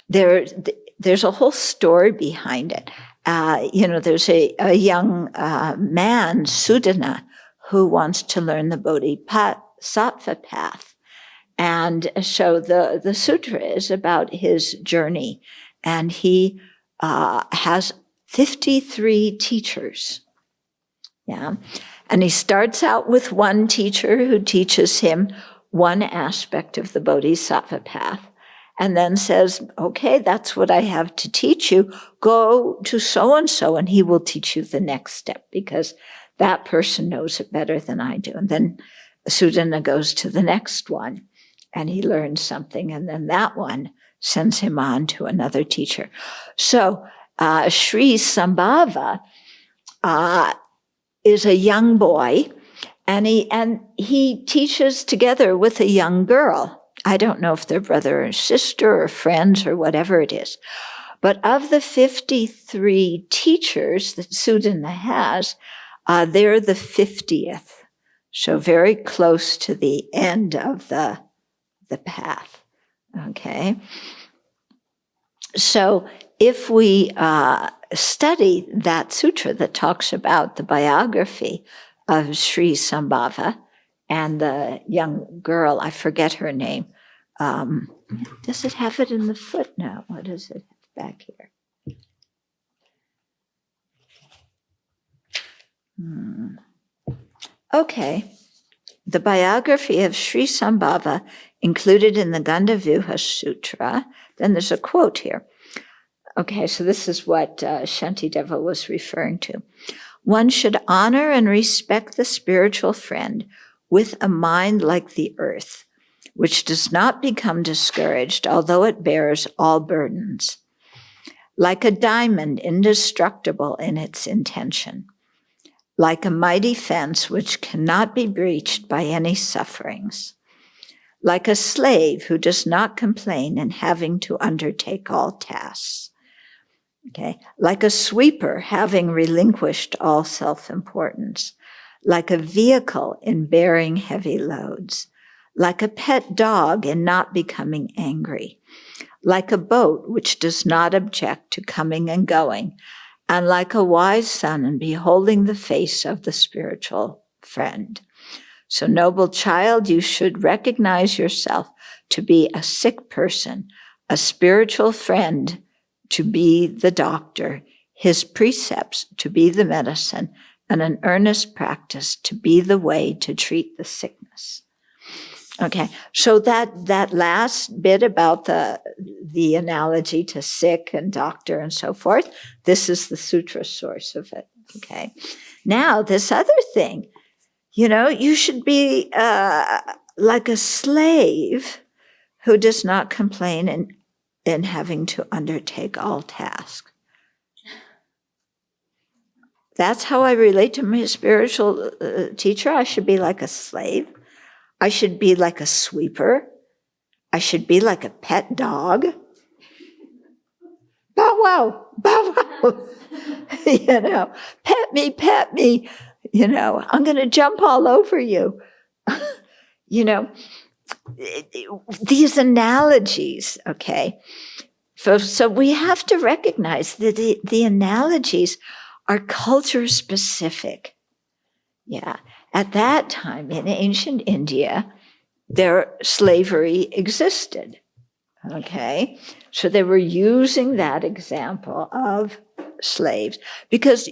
there's a whole story behind it. There's a young man, Sudana, who wants to learn the Bodhisattva path. And so the sutra is about his journey. And he has 53 teachers. Yeah. And he starts out with one teacher who teaches him one aspect of the Bodhisattva path. And then says, okay, that's what I have to teach you. Go to so-and-so and he will teach you the next step because that person knows it better than I do. And then Sudana goes to the next one and he learns something. And then that one sends him on to another teacher. So Sri Sambhava is a young boy and he teaches together with a young girl. I don't know if they're brother or sister or friends or whatever it is. But of the 53 teachers that Sudana has, they're the 50th. So very close to the end of the path. Okay? So if we study that sutra that talks about the biography of Sri Sambhava and the young girl, I forget her name. Does it have it in the footnote? What is it back here? Okay. The biography of Sri Sambhava included in the Gandhavuha Sutra. Then there's a quote here. Okay, so this is what Shantideva was referring to. One should honor and respect the spiritual friend with a mind like the earth, which does not become discouraged, although it bears all burdens. Like a diamond indestructible in its intention. Like a mighty fence which cannot be breached by any sufferings. Like a slave who does not complain in having to undertake all tasks. Okay, like a sweeper having relinquished all self-importance. like a vehicle in bearing heavy loads, like a pet dog in not becoming angry, like a boat which does not object to coming and going, and like a wise son in beholding the face of the spiritual friend. So, noble child, you should recognize yourself to be a sick person, a spiritual friend to be the doctor, his precepts to be the medicine, and an earnest practice to be the way to treat the sickness. Okay, so that last bit about the analogy to sick and doctor and so forth, this is the sutra source of it. Okay, now this other thing, you should be like a slave who does not complain in having to undertake all tasks. That's how I relate to my spiritual teacher. I should be like a slave. I should be like a sweeper. I should be like a pet dog. Bow wow, bow wow. Pet me. I'm going to jump all over you. These analogies, okay? So we have to recognize that the analogies are culture specific. Yeah. At that time in ancient India, slavery existed. Okay. So they were using that example of slaves because,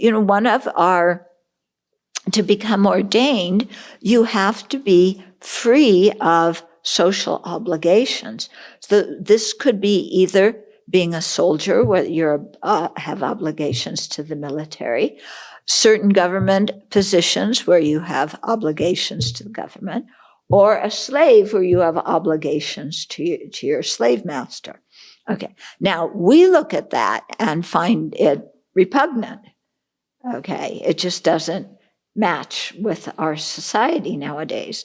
to become ordained, you have to be free of social obligations. So this could be either being a soldier, where you have obligations to the military, certain government positions where you have obligations to the government, or a slave where you have obligations to your slave master. Okay, now we look at that and find it repugnant. Okay, it just doesn't match with our society nowadays.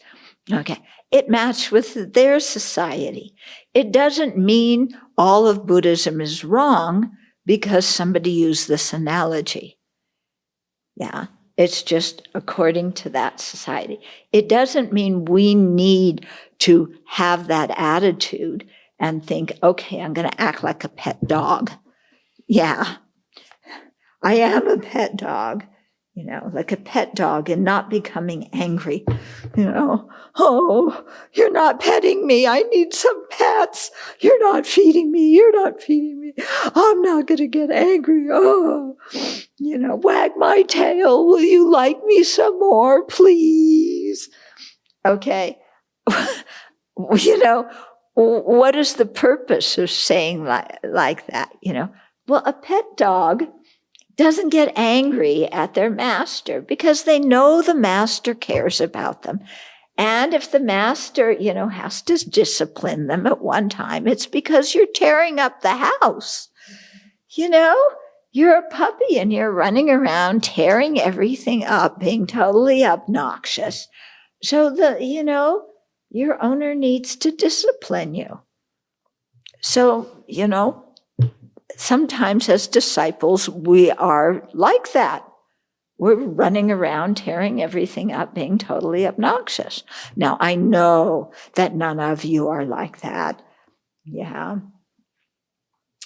Okay, it matched with their society. It doesn't mean all of Buddhism is wrong because somebody used this analogy. Yeah, it's just according to that society. It doesn't mean we need to have that attitude and think, okay, I'm going to act like a pet dog. Yeah, I am a pet dog. Like a pet dog and not becoming angry. Oh, you're not petting me. I need some pets. You're not feeding me. I'm not going to get angry. Oh, wag my tail. Will you like me some more, please? Okay. What is the purpose of saying like that? Well, a pet dog doesn't get angry at their master because they know the master cares about them. And if the master, has to discipline them at one time, it's because you're tearing up the house. You're a puppy and you're running around tearing everything up, being totally obnoxious. So your owner needs to discipline you. So, sometimes as disciples, we are like that. We're running around, tearing everything up, being totally obnoxious. Now, I know that none of you are like that. Yeah.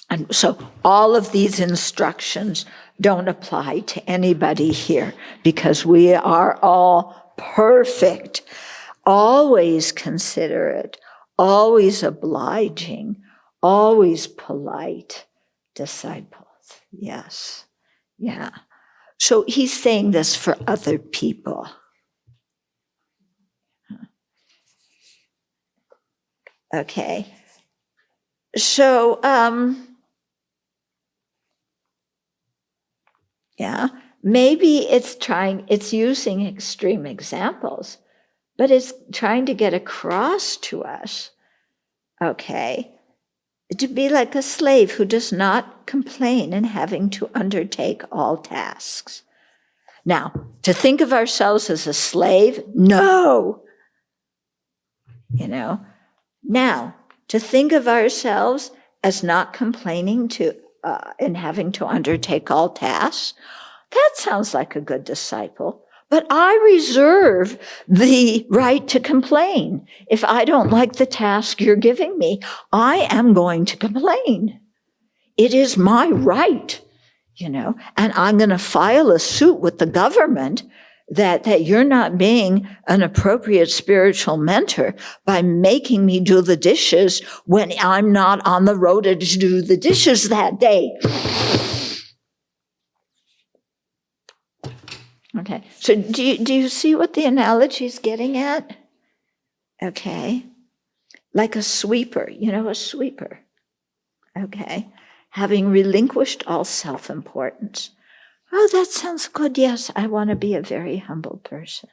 And so all of these instructions don't apply to anybody here because we are all perfect, always considerate, always obliging, always polite disciples. Yes. Yeah. So he's saying this for other people. Okay. So, maybe it's using extreme examples, but it's trying to get across to us, okay, to be like a slave who does not complain in having to undertake all tasks. Now, to think of ourselves as a slave, no. Now, to think of ourselves as not complaining in having to undertake all tasks, that sounds like a good disciple. But I reserve the right to complain. If I don't like the task you're giving me, I am going to complain. It is my right, and I'm going to file a suit with the government that you're not being an appropriate spiritual mentor by making me do the dishes when I'm not on the road to do the dishes that day. Okay, so do you see what the analogy is getting at? Okay, like a sweeper, a sweeper. Okay, having relinquished all self-importance. Oh, that sounds good. Yes, I want to be a very humble person.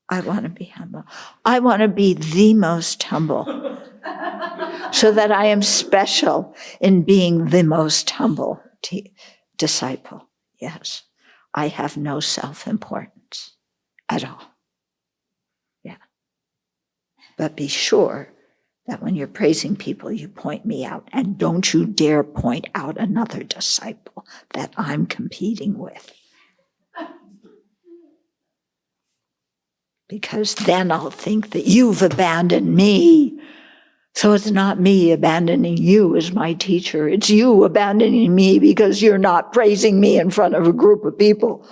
I want to be humble. I want to be the most humble so that I am special in being the most humble disciple. Yes. I have no self-importance at all. Yeah. But be sure that when you're praising people, you point me out, and don't you dare point out another disciple that I'm competing with. Because then I'll think that you've abandoned me. So it's not me abandoning you as my teacher. It's you abandoning me because you're not praising me in front of a group of people.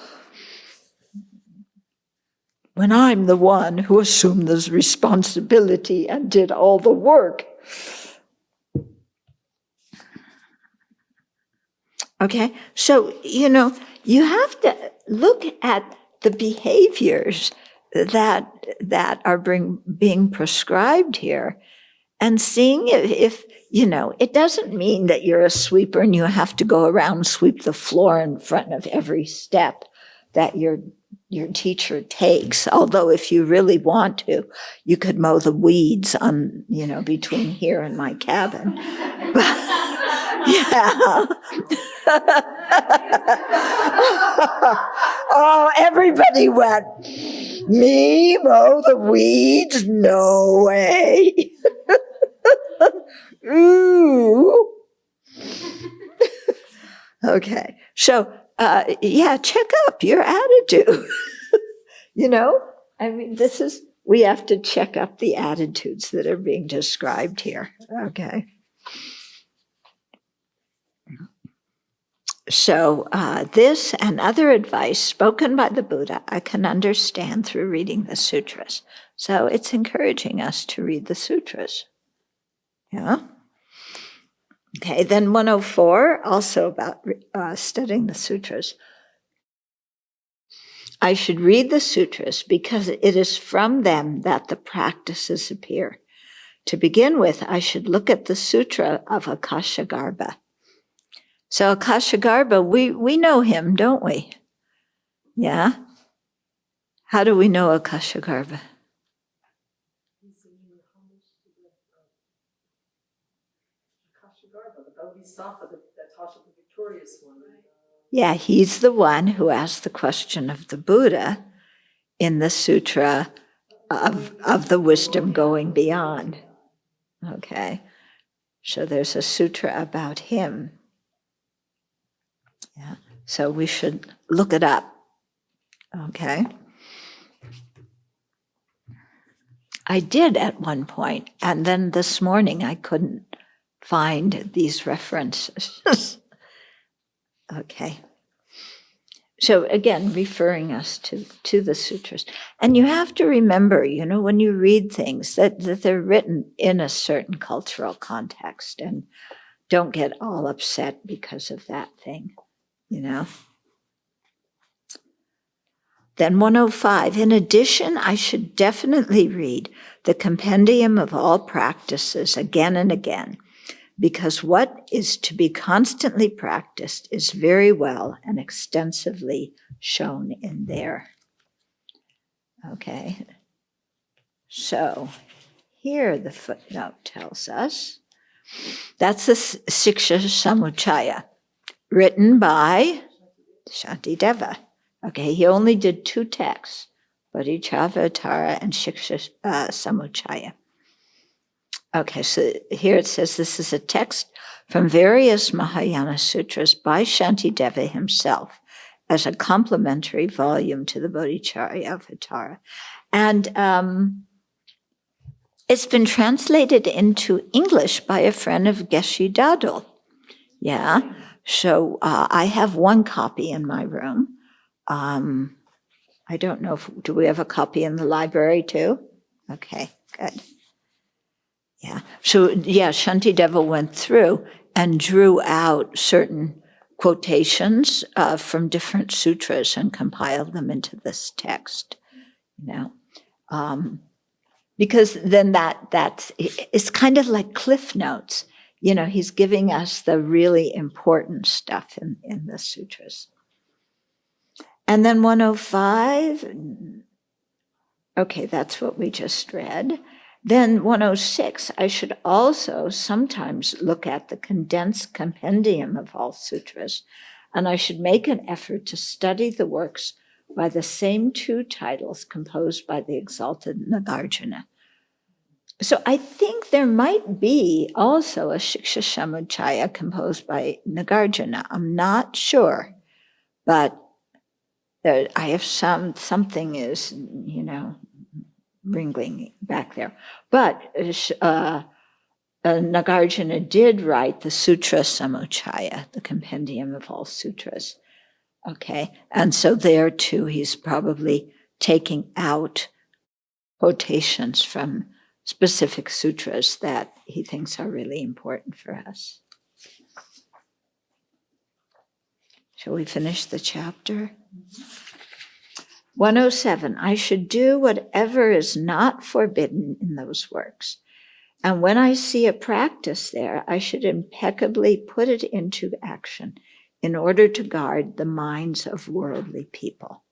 When I'm the one who assumed this responsibility and did all the work. Okay, so, you have to look at the behaviors that are being prescribed here and seeing if it doesn't mean that you're a sweeper and you have to go around and sweep the floor in front of every step that your teacher takes. Although if you really want to, you could mow the weeds on, between here and my cabin. But, yeah. Oh, everybody went, me mow the weeds? No way. Ooh. Okay. So, check up your attitude. We have to check up the attitudes that are being described here. Okay. So, this and other advice spoken by the Buddha, I can understand through reading the sutras. So, it's encouraging us to read the sutras. Yeah. Okay, then 104, also about studying the sutras. I should read the sutras because it is from them that the practices appear. To begin with, I should look at the sutra of Akashagarbha. So Akashagarbha, we know him, don't we? Yeah? How do we know Akashagarbha? The Bodhisattva, that taught the victorious one. Yeah, he's the one who asked the question of the Buddha in the sutra of the wisdom going beyond. Okay, so there's a sutra about him. Yeah, so we should look it up. Okay. I did at one point, and then this morning I couldn't find these references. Okay. So again, referring us to the sutras. And you have to remember, when you read things, that they're written in a certain cultural context, and don't get all upset because of that thing, Then 105, in addition, I should definitely read the Compendium of All Practices again and again, because what is to be constantly practiced is very well and extensively shown in there. Okay, so here the footnote tells us that's the Siksha Samuccaya, written by Shantideva. Okay, he only did 2 texts, Bodhisattva and Siksha Samuccaya. Okay, so here it says this is a text from various Mahayana sutras by Shantideva himself, as a complementary volume to the Bodhicharyavatara. And it's been translated into English by a friend of Geshe Dadul. Yeah. So I have one copy in my room. I don't know do we have a copy in the library too? Okay, good. Yeah. So yeah, Shantideva went through and drew out certain quotations from different sutras and compiled them into this text, because then it's kind of like cliff notes. He's giving us the really important stuff in the sutras. And then 105, okay, that's what we just read. Then 106, I should also sometimes look at the condensed compendium of all sutras, and I should make an effort to study the works by the same two titles composed by the exalted Nagarjuna. So I think there might be also a Shiksha Samuccaya composed by Nagarjuna. I'm not sure, but I have something is, wriggling back there. But Nagarjuna did write the Sutra Samuccaya, the compendium of all sutras. Okay, and so there too, he's probably taking out quotations from specific sutras that he thinks are really important for us. Shall we finish the chapter? 107, I should do whatever is not forbidden in those works. And when I see a practice there, I should impeccably put it into action in order to guard the minds of worldly people.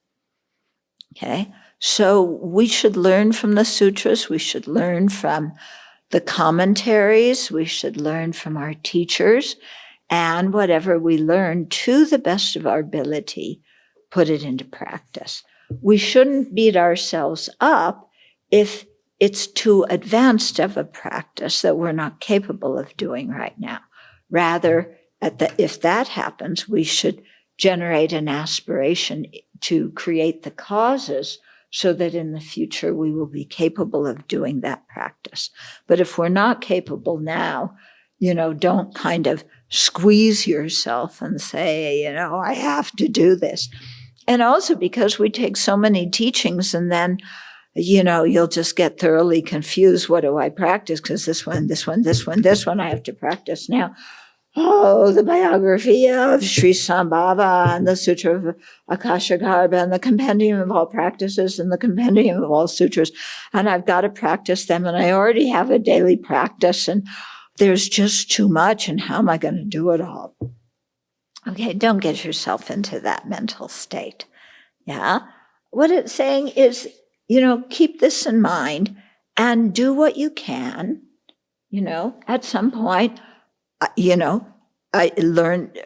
Okay, so we should learn from the sutras, we should learn from the commentaries, we should learn from our teachers, and whatever we learn to the best of our ability, put it into practice. We shouldn't beat ourselves up if it's too advanced of a practice that we're not capable of doing right now. Rather, if that happens, we should generate an aspiration to create the causes so that in the future we will be capable of doing that practice. But if we're not capable now, don't kind of squeeze yourself and say, I have to do this. And also because we take so many teachings and then, you'll just get thoroughly confused. What do I practice? Because this one, I have to practice now. Oh, the biography of Sri Sambhava and the Sutra of Akashagarbha and the compendium of all practices and the compendium of all sutras. And I've got to practice them. And I already have a daily practice and there's just too much. And how am I going to do it all? Okay, don't get yourself into that mental state. Yeah. What it's saying is, keep this in mind and do what you can. At some point, I learned,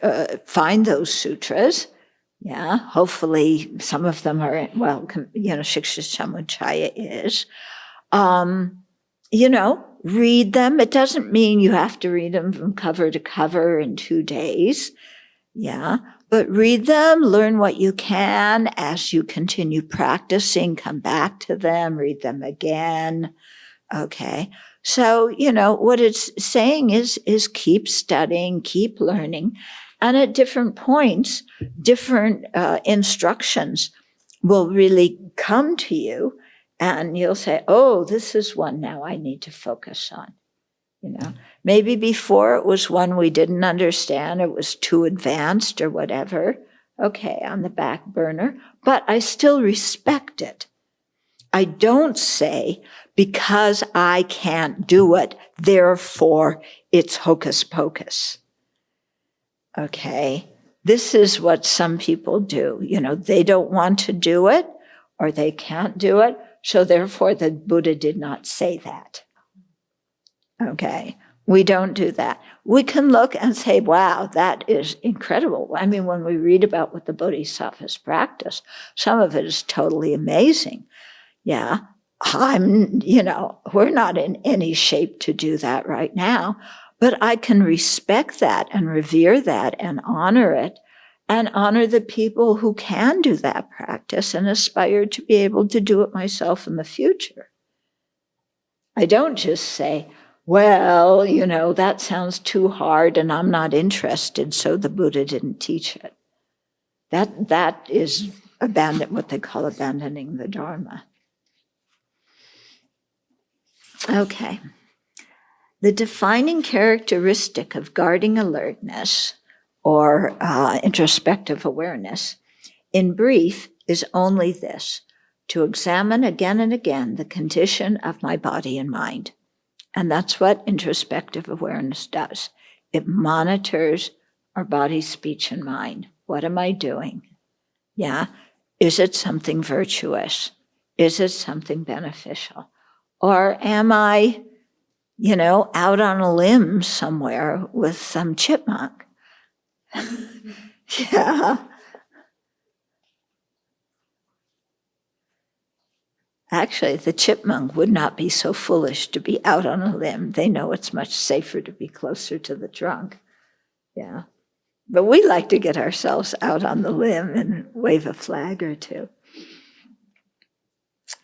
find those sutras. Yeah. Hopefully some of them are, Shiksha Samuccaya is. Read them. It doesn't mean you have to read them from cover to cover in 2 days. Yeah, but read them, learn what you can as you continue practicing, come back to them, read them again. Okay. So, what it's saying is keep studying, keep learning. And at different points, different instructions will really come to you and you'll say, oh, this is one now I need to focus on. Maybe before it was one we didn't understand, it was too advanced or whatever. Okay, on the back burner, but I still respect it. I don't say, because I can't do it, therefore it's hocus pocus. Okay, this is what some people do. They don't want to do it or they can't do it, so therefore the Buddha did not say that. Okay, we don't do that. We can look and say, wow, that is incredible. I mean, when we read about what the Bodhisattvas practice, some of it is totally amazing. Yeah, we're not in any shape to do that right now, but I can respect that and revere that and honor it and honor the people who can do that practice and aspire to be able to do it myself in the future. I don't just say, well, that sounds too hard and I'm not interested, so the Buddha didn't teach it. That is what they call abandoning the Dharma. Okay. The defining characteristic of guarding alertness, or introspective awareness, in brief, is only this: to examine again and again the condition of my body and mind. And that's what introspective awareness does. It monitors our body, speech, and mind. What am I doing? Yeah. Is it something virtuous? Is it something beneficial? Or am I, out on a limb somewhere with some chipmunk? Yeah. Actually, the chipmunk would not be so foolish to be out on a limb. They know it's much safer to be closer to the trunk. Yeah. But we like to get ourselves out on the limb and wave a flag or two.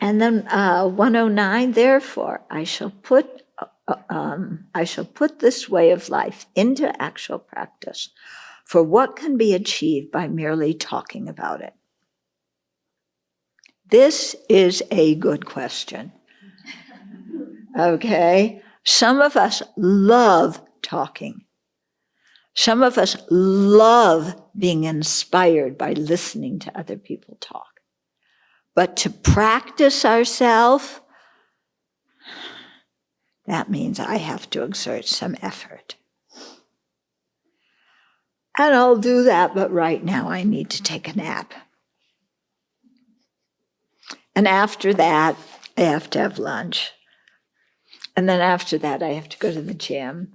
And then 109, therefore, I shall put this way of life into actual practice, for what can be achieved by merely talking about it? This is a good question. Okay? Some of us love talking. Some of us love being inspired by listening to other people talk. But to practice ourselves, that means I have to exert some effort. And I'll do that, but right now I need to take a nap. And after that, I have to have lunch. And then after that, I have to go to the gym.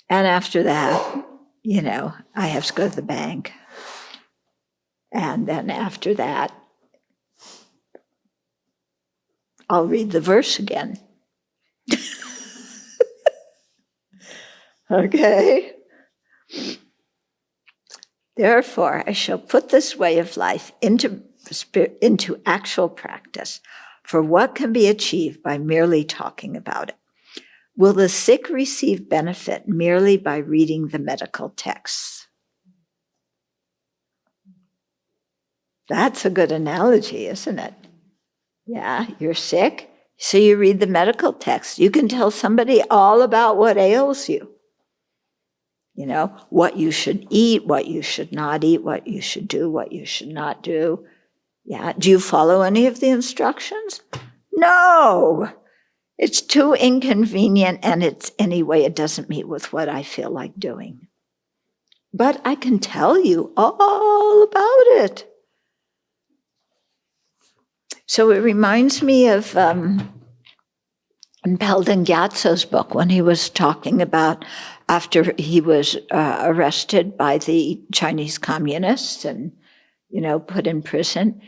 And after that, I have to go to the bank. And then after that, I'll read the verse again. Okay? Therefore, I shall put this way of life into actual practice, for what can be achieved by merely talking about it? Will the sick receive benefit merely by reading the medical texts? That's a good analogy, isn't it? Yeah, you're sick, so you read the medical text. You can tell somebody all about what ails you. What you should eat, what you should not eat, what you should do, what you should not do. Yeah, do you follow any of the instructions? No! It's too inconvenient, and it doesn't meet with what I feel like doing. But I can tell you all about it. So it reminds me of Pelden Gyatso's book when he was talking about after he was arrested by the Chinese communists and, put in prison.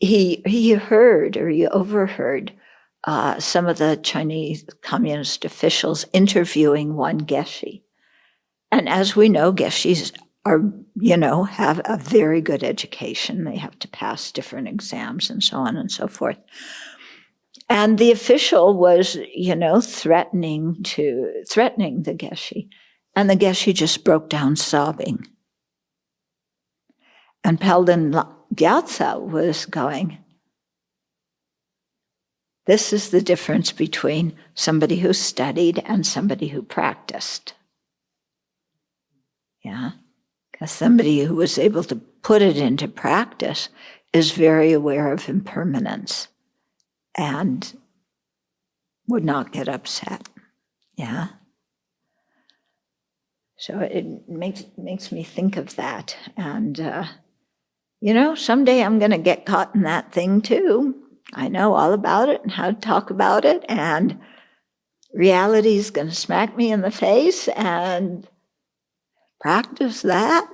He heard, or he overheard, some of the Chinese communist officials interviewing one geshe. And as we know, geshes are, have a very good education. They have to pass different exams and so on and so forth. And the official was, threatening the geshe. And the geshe just broke down sobbing. And Pelden Gyatso was going, this is the difference between somebody who studied and somebody who practiced. Yeah, because somebody who was able to put it into practice is very aware of impermanence and would not get upset. Yeah. So it makes me think of that. And, someday I'm going to get caught in that thing too. I know all about it and how to talk about it, and reality is going to smack me in the face and practice that.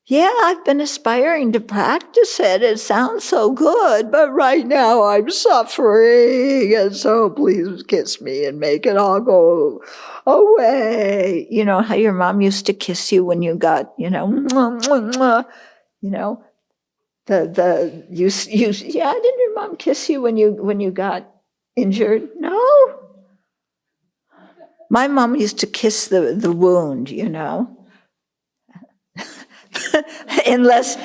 Yeah, I've been aspiring to practice it. It sounds so good, but right now I'm suffering, and so please kiss me and make it all go away. You know how your mom used to kiss you when you got, mwah, mwah, mwah. You know, you yeah, didn't your mom kiss you when you got injured? No. My mom used to kiss the wound, you know. unless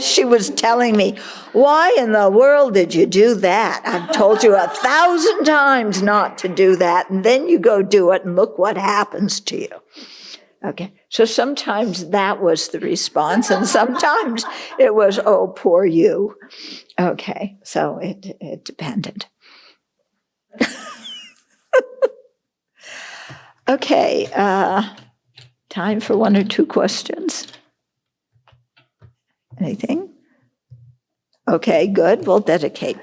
she was telling me, why in the world did you do that? I've told you 1,000 times not to do that, and then you go do it, and look what happens to you. Okay, so sometimes that was the response, and sometimes it was, oh, poor you. Okay, so it depended. Okay, time for one or two questions. Anything? Okay, good. We'll dedicate.